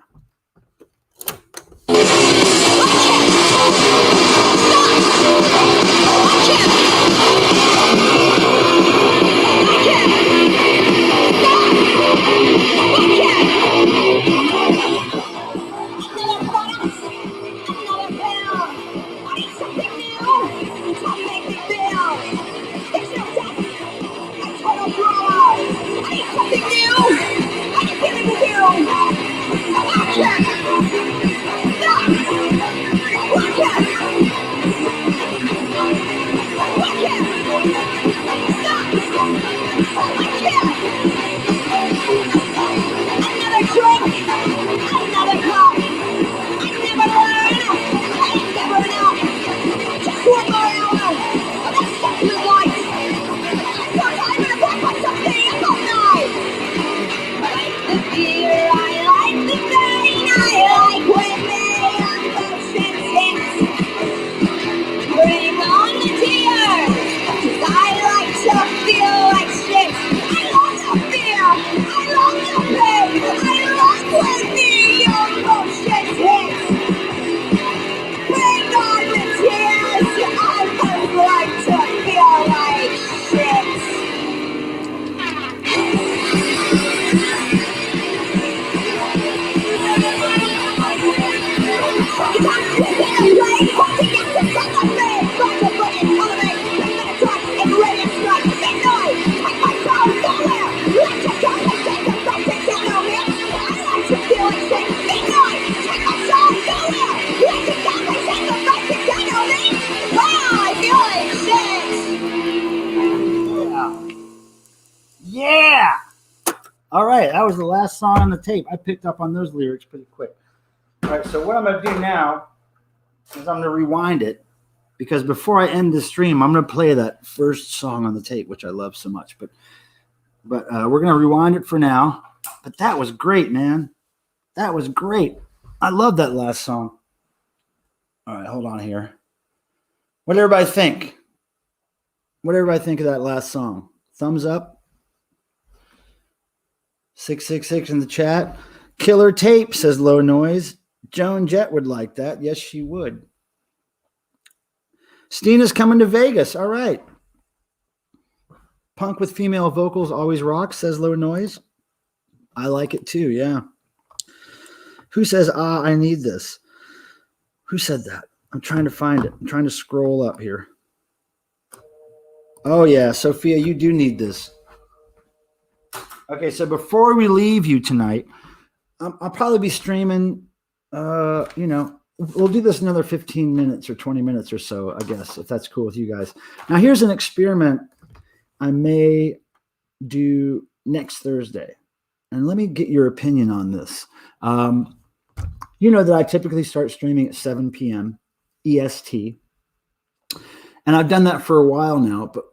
Yeah. All right, that was the last song on the tape. I picked up on those lyrics pretty quick. All right, so what I'm going to do now is I'm going to rewind it, because before I end the stream, I'm going to play that first song on the tape, which I love so much. But we're going to rewind it for now. But that was great, man. That was great. I love that last song. All right, hold on here. What did everybody think? What did everybody think of that last song? Thumbs up. 666 in the chat. Killer tape, says Low Noise. Joan Jett would like that. Yes, she would. Stina's coming to Vegas. All right. Punk with female vocals always rocks, says Low Noise. I like it too, yeah. Who says, I need this? Who said that? I'm trying to find it. I'm trying to scroll up here. Oh, yeah, Sophia, you do need this. Okay, so before we leave you tonight, I'll probably be streaming. We'll do this another 15 minutes or 20 minutes or so, I guess, if that's cool with you guys. Now, here's an experiment I may do next Thursday. And let me get your opinion on this. You know that I typically start streaming at 7 p.m. EST. And I've done that for a while now. But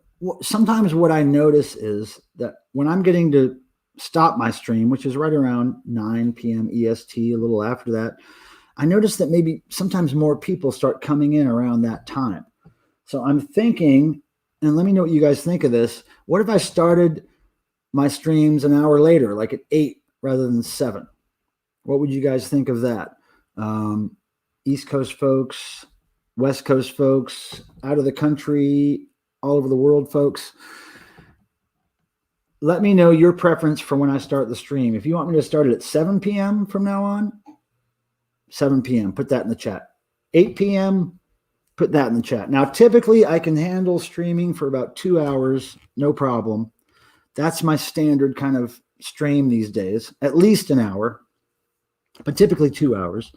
sometimes what I notice is that when I'm getting to stop my stream, which is right around 9 p.m. EST, a little after that, I notice that maybe sometimes more people start coming in around that time. So I'm thinking, and let me know what you guys think of this. What if I started my streams an hour later, like at 8 rather than 7? What would you guys think of that? East Coast folks, West Coast folks, out of the country, all over the world folks. Let me know your preference for when I start the stream. If you want me to start it at 7 p.m. from now on, 7 p.m., put that in the chat. 8 p.m., put that in the chat. Now, typically, I can handle streaming for about 2 hours, no problem. That's my standard kind of stream these days, at least an hour, but typically 2 hours.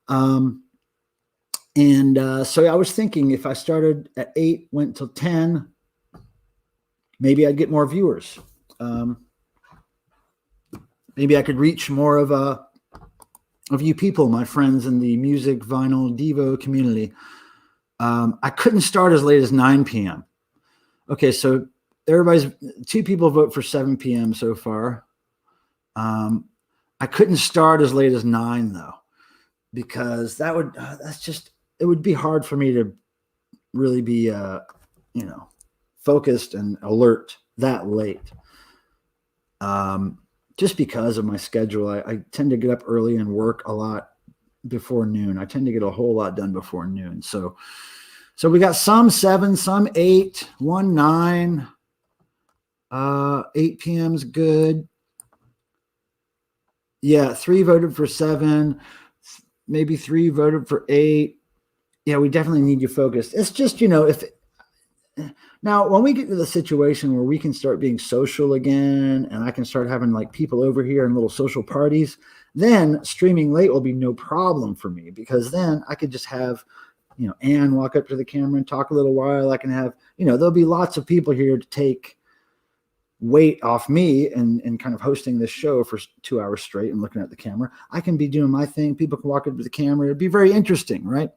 So I was thinking if I started at 8, went till 10, maybe I'd get more viewers. Maybe I could reach more of you people, my friends in the music, vinyl, Devo community. I couldn't start as late as 9 p.m. Okay, so everybody's 2 people vote for 7 p.m. so far. I couldn't start as late as 9 though, because it would be hard for me to really be, focused and alert that late. Just because of my schedule, I tend to get up early and work a lot before noon. I tend to get a whole lot done before noon. So we got some 7, some 8, 1 9. 8 p.m. is good. Yeah, 3 voted for 7. Maybe 3 voted for 8. Yeah, we definitely need you focused. It's just, now when we get to the situation where we can start being social again and I can start having like people over here and little social parties, then streaming late will be no problem for me, because then I could just have, Ann walk up to the camera and talk a little while. I can have, there'll be lots of people here to take weight off me and kind of hosting this show for 2 hours straight and looking at the camera. I can be doing my thing. People can walk up to the camera. It'd be very interesting, right?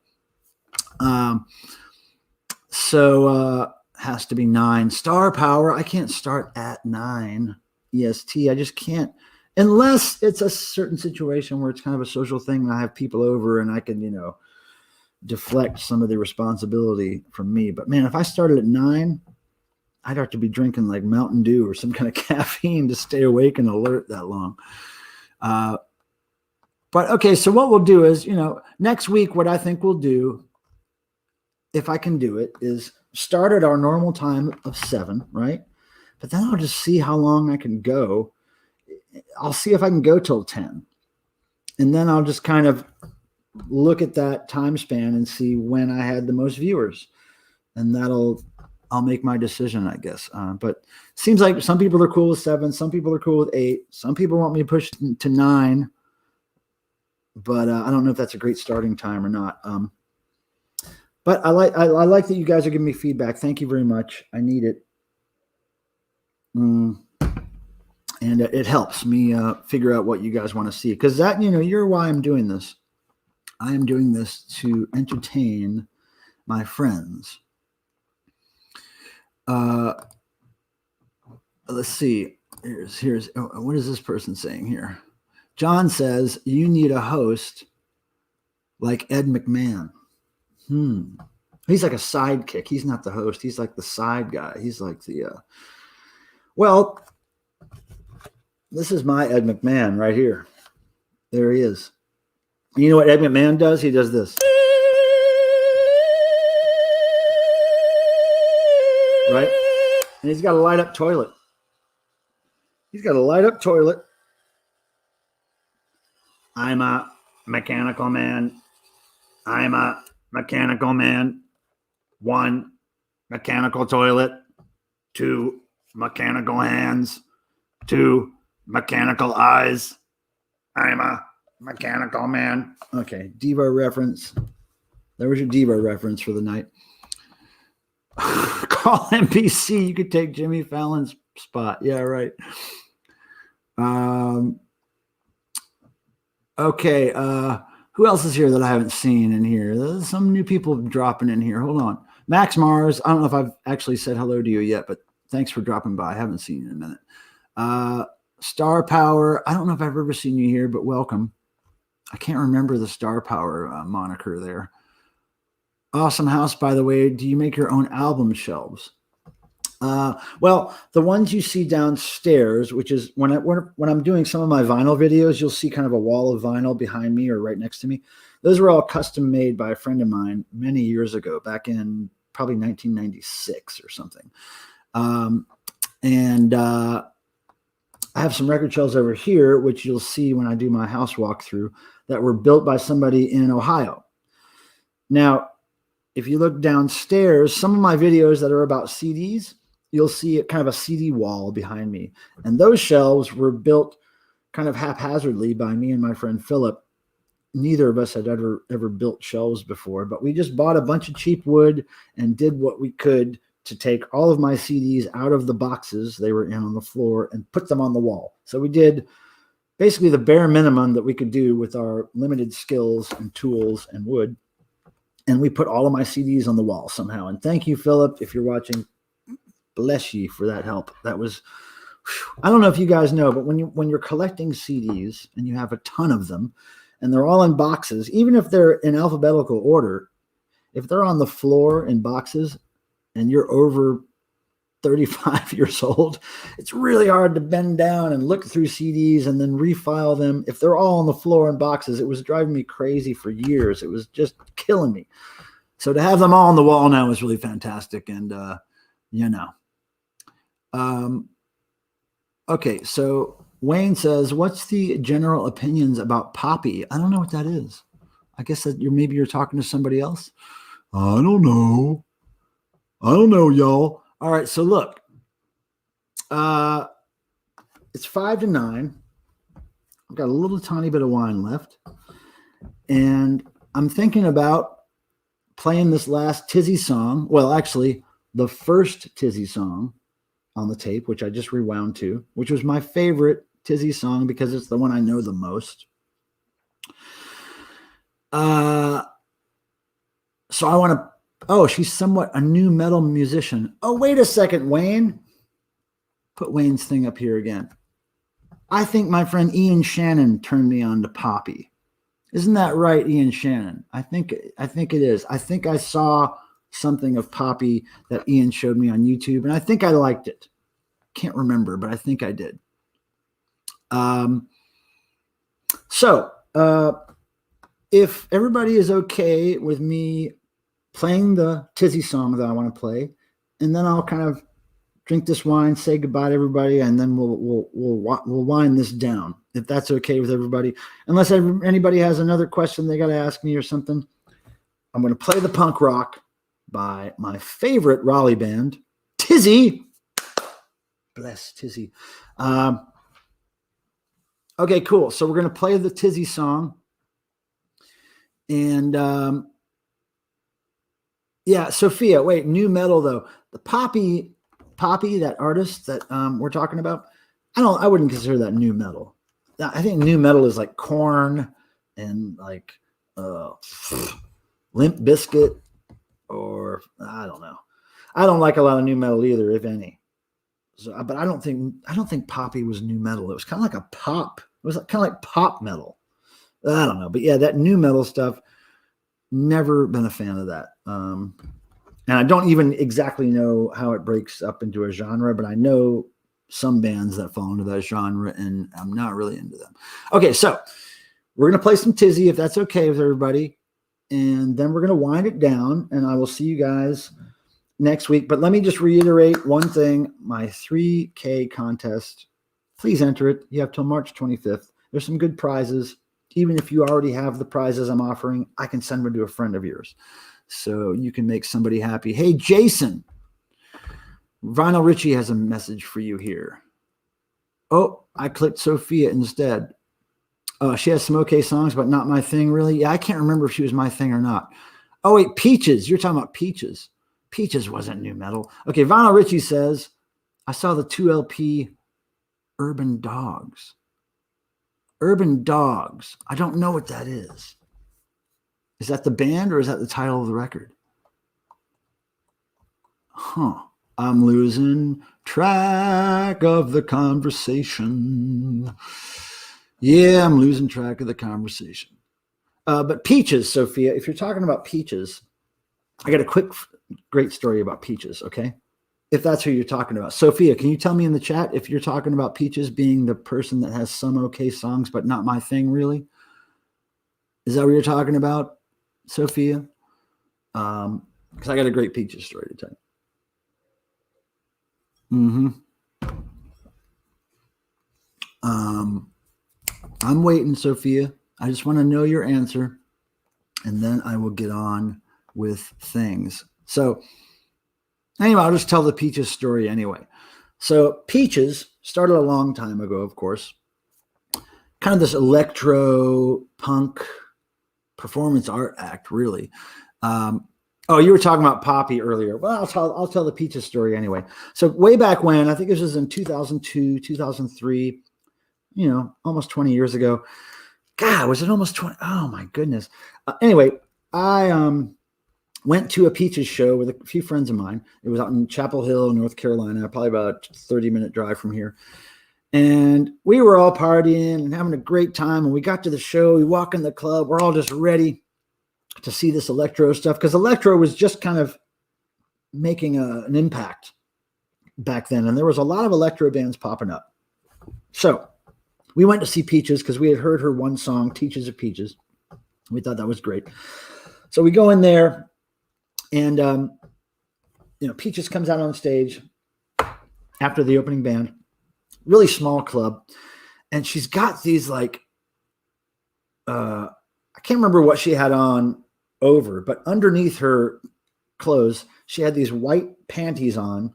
Has to be 9. Star Power, I can't start at 9 EST. I just can't, unless it's a certain situation where it's kind of a social thing and I have people over and I can, deflect some of the responsibility from me. But man, if I started at 9, I'd have to be drinking like Mountain Dew or some kind of caffeine to stay awake and alert that long. But okay, so what we'll do is, next week, what I think we'll do, if I can do it, is start at our normal time of 7, right? But then I'll just see how long I can go. I'll see if I can go till 10. And then I'll just kind of look at that time span and see when I had the most viewers. And I'll make my decision, I guess. But it seems like some people are cool with 7. Some people are cool with 8. Some people want me to push to 9. But I don't know if that's a great starting time or not. But I like that you guys are giving me feedback. Thank you very much. I need it. And it helps me figure out what you guys want to see. Because that, you're why I'm doing this. I am doing this to entertain my friends. Let's see. Here's what is this person saying here? John says you need a host like Ed McMahon. He's like a sidekick. He's not the host. He's like the side guy. He's like the well, this is my Ed McMahon right here. There he is. You know what Ed McMahon does? He does this. Right? And he's got a light up toilet. I'm a mechanical man. 1, mechanical toilet. 2, mechanical hands. 2 mechanical eyes. I'm a mechanical man. Okay, Devo reference. There was your Devo reference for the night. Call NBC. You could take Jimmy Fallon's spot. Yeah, right. Okay. Who else is here that I haven't seen in here? There's some new people dropping in here. Hold on. Max Mars. I don't know if I've actually said hello to you yet, but thanks for dropping by. I haven't seen you in a minute. Star Power. I don't know if I've ever seen you here, but welcome. I can't remember the Star Power moniker there. Awesome House, by the way. Do you make your own album shelves? Well, the ones you see downstairs, which is when I'm doing some of my vinyl videos, you'll see kind of a wall of vinyl behind me or right next to me. Those were all custom made by a friend of mine many years ago, back in probably 1996 or something. I have some record shelves over here, which you'll see when I do my house walkthrough, that were built by somebody in Ohio. Now, if you look downstairs, some of my videos that are about CDs, you'll see kind of a CD wall behind me. And those shelves were built kind of haphazardly by me and my friend Philip. Neither of us had ever built shelves before, but we just bought a bunch of cheap wood and did what we could to take all of my CDs out of the boxes they were in on the floor and put them on the wall. So we did basically the bare minimum that we could do with our limited skills and tools and wood. And we put all of my CDs on the wall somehow. And thank you, Philip, if you're watching. Bless you for that help. That was, I don't know if you guys know, but when you're collecting CDs and you have a ton of them and they're all in boxes, even if they're in alphabetical order, if they're on the floor in boxes and you're over 35 years old, it's really hard to bend down and look through CDs and then refile them. If they're all on the floor in boxes, it was driving me crazy for years. It was just killing me. So to have them all on the wall now is really fantastic. And, okay. So Wayne says, what's the general opinions about Poppy? I don't know what that is. I guess that maybe you're talking to somebody else. I don't know, y'all. All right, so look, it's 5-9. I've got a little tiny bit of wine left, and I'm thinking about playing this last Tizzy song. Well, actually, the first Tizzy song on the tape, which I just rewound to, which was my favorite Tizzy song because it's the one I know the most. So I want to. Oh, she's somewhat a new metal musician. Oh, wait a second, Wayne. Put Wayne's thing up here again. I think my friend Ian Shannon turned me on to Poppy. Isn't that right, Ian Shannon? I think it is. I think I saw something of Poppy that Ian showed me on YouTube, and I think I liked it. Can't remember, but I think I did. So if everybody is okay with me playing the Tizzy song that I want to play, and then I'll kind of drink this wine, say goodbye to everybody, and then we'll wind this down, if that's okay with everybody. Unless anybody has another question they got to ask me or something, I'm going to play the punk rock by my favorite Raleigh band, Tizzy. Bless Tizzy. Okay, cool. So we're going to play the Tizzy song, and yeah, Sophia, wait, new metal though. The Poppy, that artist that we're talking about, I wouldn't consider that new metal. I think new metal is like Korn and like Limp Bizkit, or I don't know. I don't like a lot of new metal either, if any. So, but I don't think Poppy was new metal. It was kind of like a pop. It was kind of like pop metal. I don't know, but yeah, that new metal stuff. Never been a fan of that. And I don't even exactly know how it breaks up into a genre, but I know some bands that fall into that genre, and I'm not really into them. Okay, so we're going to play some Tizzy, if that's okay with everybody. And then we're going to wind it down, and I will see you guys next week. But let me just reiterate one thing. My 3K contest, please enter it. You have till March 25th. There's some good prizes. Even if you already have the prizes I'm offering, I can send them to a friend of yours. So you can make somebody happy. Hey, Jason, Vinyl Richie has a message for you here. Oh, I clicked Sophia instead. She has some okay songs, but not my thing, really. Yeah, I can't remember if she was my thing or not. Oh, wait, Peaches. You're talking about Peaches. Peaches wasn't new metal. Okay, Vinyl Richie says, I saw the 2LP Urban Dogs. Urban Dogs. I don't know what that is. Is that the band or is that the title of the record? Huh. I'm losing track of the conversation. Yeah, I'm losing track of the conversation. But Peaches, Sophia, if you're talking about Peaches, I got a great story about Peaches, okay? If that's who you're talking about. Sophia, can you tell me in the chat if you're talking about Peaches being the person that has some okay songs, but not my thing, really? Is that what you're talking about, Sophia? Because I got a great Peaches story to tell you. I'm waiting, Sophia. I just want to know your answer, and then I will get on with things. So anyway, I'll just tell the Peaches story anyway. So Peaches started a long time ago, of course, kind of this electro punk performance art act, really. Oh, you were talking about Poppy earlier. Well, I'll tell the Peaches story anyway. So way back when, I think this was in 2002, 2003, almost 20 years ago. God, was it almost 20? Oh my goodness. Anyway, I went to a Peaches show with a few friends of mine. It was out in Chapel Hill, North Carolina, probably about a 30-minute drive from here. And we were all partying and having a great time. And we got to the show. We walk in the club. We're all just ready to see this electro stuff because electro was just kind of making an impact back then. And there was a lot of electro bands popping up. So we went to see Peaches because we had heard her one song, Teachers of Peaches. We thought that was great. So we go in there and, Peaches comes out on stage after the opening band, really small club. And she's got these I can't remember what she had on over, but underneath her clothes, she had these white panties on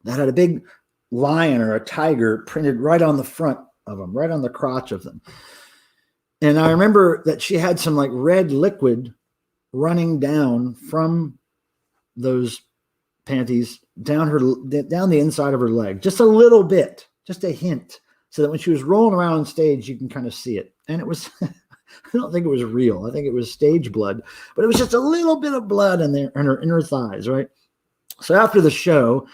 that had a big lion or a tiger printed right on the front of them, right on the crotch of them. And I remember that she had some red liquid running down from those panties down the inside of her leg, just a little bit, just a hint, so that when she was rolling around on stage, you can kind of see it. And it was, I don't think it was real. I think it was stage blood, but it was just a little bit of blood in her inner thighs, right? So after the show,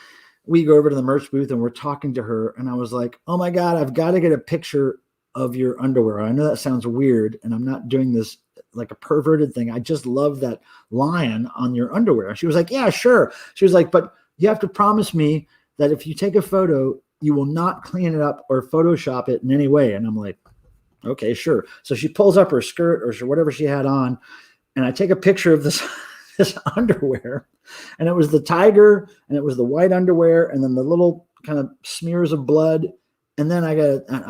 we go over to the merch booth and we're talking to her. And I was like, oh my God, I've got to get a picture of your underwear. I know that sounds weird and I'm not doing this like a perverted thing. I just love that lion on your underwear. And she was like, yeah, sure. She was like, but you have to promise me that if you take a photo, you will not clean it up or Photoshop it in any way. And I'm like, okay, sure. So she pulls up her skirt or whatever she had on. And I take a picture of this underwear, and it was the tiger and it was the white underwear and then the little kind of smears of blood. And then I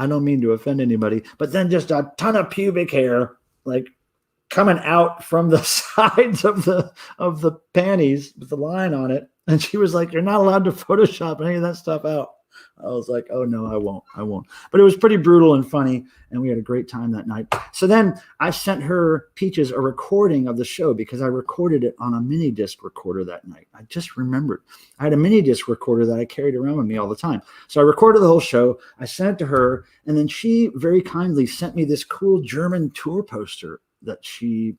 don't mean to offend anybody, but then just a ton of pubic hair, coming out from the sides of the panties with the line on it. And she was like, you're not allowed to Photoshop any of that stuff out. I was like, oh no, I won't. But it was pretty brutal and funny. And we had a great time that night. So then I sent her, Peaches, a recording of the show because I recorded it on a mini disc recorder that night. I just remembered. I had a mini disc recorder that I carried around with me all the time. So I recorded the whole show. I sent it to her. And then she very kindly sent me this cool German tour poster that she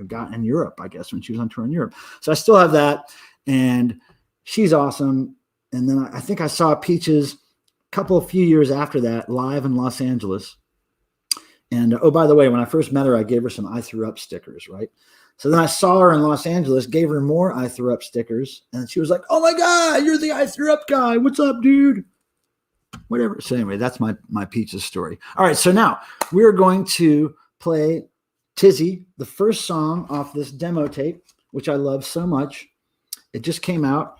got in Europe, I guess, when she was on tour in Europe. So I still have that. And she's awesome. And then I think I saw Peaches a few years after that live in Los Angeles. And, oh, by the way, when I first met her, I gave her some I Threw Up stickers, right? So then I saw her in Los Angeles, gave her more I Threw Up stickers. And she was like, oh, my God, you're the I Threw Up guy. What's up, dude? Whatever. So anyway, that's my Peaches story. All right, so now we're going to play Tizzy, the first song off this demo tape, which I love so much. It just came out.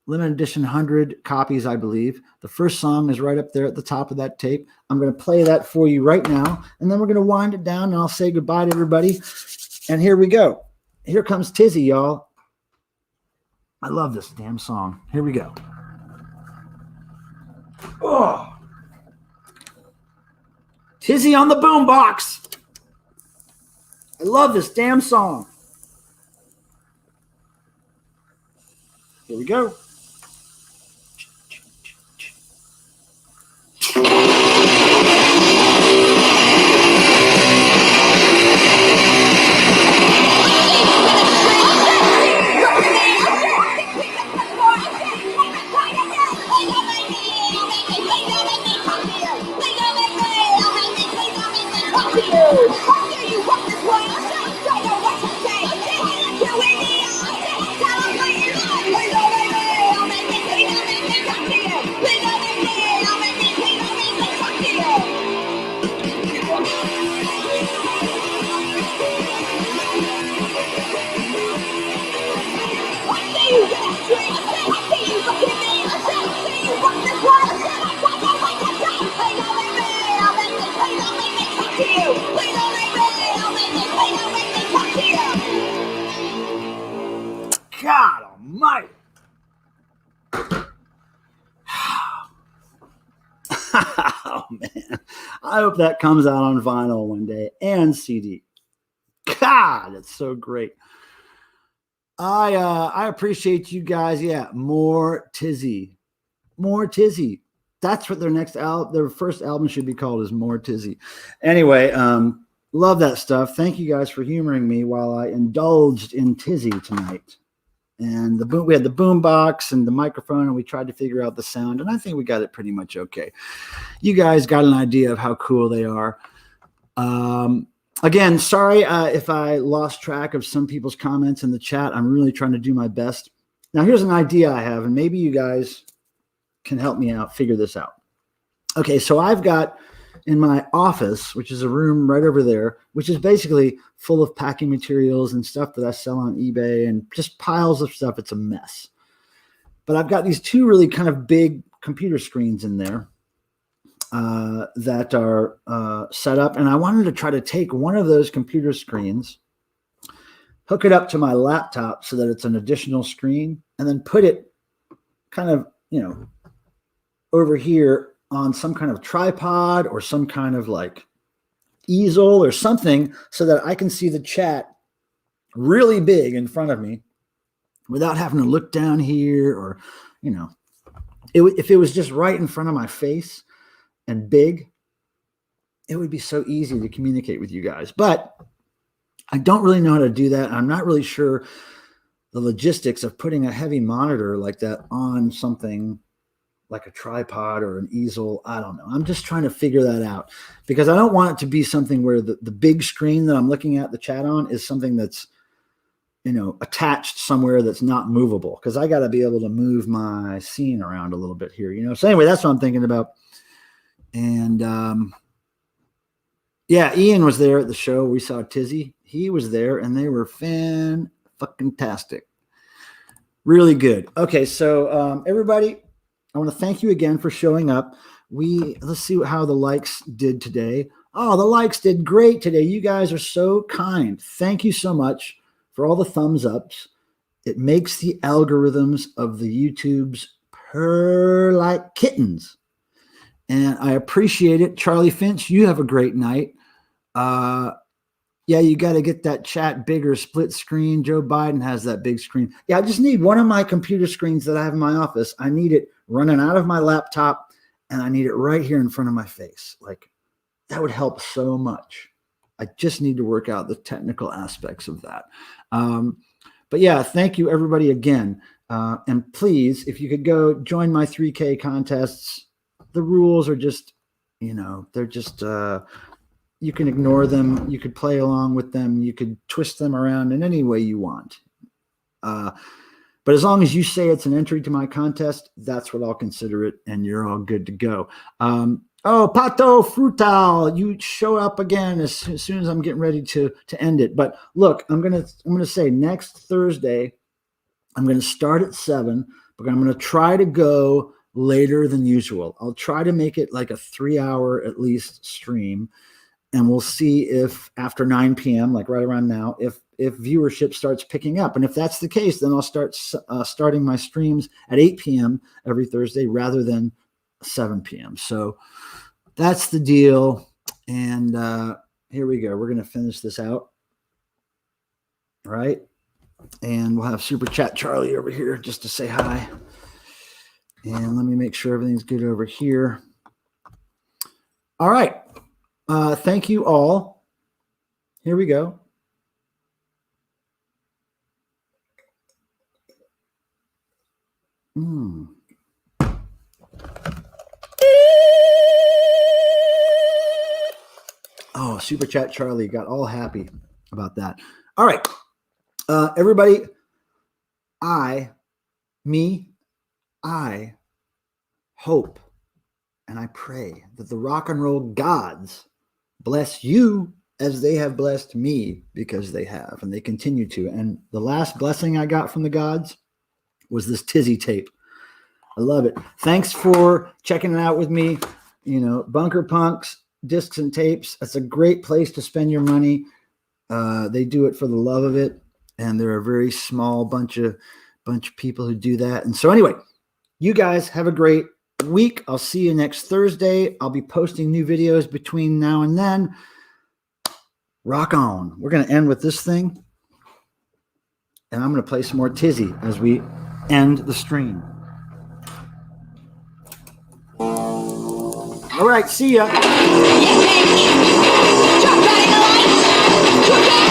Limited edition, 100 copies, I believe. The first song is right up there at the top of that tape. I'm going to play that for you right now, and then we're going to wind it down, and I'll say goodbye to everybody. And here we go. Here comes Tizzy, y'all. I love this damn song. Here we go. Oh. Tizzy on the boombox. I love this damn song. Here we go. God almighty. Oh, man. I hope that comes out on vinyl one day and CD. God, it's so great. I appreciate you guys. Yeah, more Tizzy. More Tizzy. That's what their next album, their first album should be called, is More Tizzy. Anyway, love that stuff. Thank you guys for humoring me while I indulged in Tizzy tonight. And we had the boom box and the microphone, and we tried to figure out the sound, and I think we got it pretty much okay. You guys got an idea of how cool they are. Again, sorry if I lost track of some people's comments in the chat. I'm really trying to do my best. Now, here's an idea I have, and maybe you guys can help me out, figure this out. Okay, so I've got in my office, which is a room right over there, which is basically full of packing materials and stuff that I sell on eBay and just piles of stuff. It's a mess. But I've got these two really kind of big computer screens in there that are set up. And I wanted to try to take one of those computer screens, hook it up to my laptop so that it's an additional screen, and then put it kind of, over here on some kind of tripod or some kind of like easel or something so that I can see the chat really big in front of me without having to look down here or, if it was just right in front of my face and big, it would be so easy to communicate with you guys. But I don't really know how to do that. I'm not really sure the logistics of putting a heavy monitor like that on something like a tripod or an easel. I don't know. I'm just trying to figure that out because I don't want it to be something where the big screen that I'm looking at the chat on is something that's, attached somewhere that's not movable, because I got to be able to move my scene around a little bit here, So anyway, that's what I'm thinking about. And yeah, Ian was there at the show. We saw Tizzy. He was there, and they were fan-fucking-tastic. Really good. Okay, so everybody, I want to thank you again for showing up. Let's see how the likes did today. Oh, the likes did great today. You guys are so kind. Thank you so much for all the thumbs ups. It makes the algorithms of the YouTubes purr like kittens. And I appreciate it. Charlie Finch, you have a great night. Yeah, you got to get that chat bigger, split screen. Joe Biden has that big screen. Yeah, I just need one of my computer screens that I have in my office. I need it running out of my laptop, and I need it right here in front of my face. Like, that would help so much. I just need to work out the technical aspects of that. But yeah, thank you everybody again. And please, if you could go join my 3K contests. The rules are just, they're just, you can ignore them. You could play along with them. You could twist them around in any way you want. But as long as you say it's an entry to my contest, that's what I'll consider it, and you're all good to go. Oh, Pato Frutal, you show up again as soon as I'm getting ready to end it. But look, I'm gonna say next Thursday, I'm gonna start at 7, but I'm gonna try to go later than usual. I'll try to make it like a 3-hour at least stream, and we'll see if after 9 p.m., like right around now, if viewership starts picking up. And if that's the case, then I'll start starting my streams at 8 p.m. every Thursday rather than 7 p.m. So that's the deal. And here we go. We're going to finish this out. All right. And we'll have Super Chat Charlie over here just to say hi. And let me make sure everything's good over here. All right. Thank you all. Here we go. Oh, Super Chat Charlie got all happy about that. All right. Everybody, I hope and I pray that the rock and roll gods bless you as they have blessed me, because they have, and they continue to. And the last blessing I got from the gods was this Tizzy tape. I love it. Thanks for checking it out with me. You know, Bunker Punks, discs and tapes. That's a great place to spend your money. They do it for the love of it. And they're a very small bunch of people who do that. And so anyway, you guys have a great week. I'll see you next Thursday. I'll be posting new videos between now and then. Rock on. We're going to end with this thing. And I'm going to play some more Tizzy as we end the stream. All right, see ya. Jump right in the lights.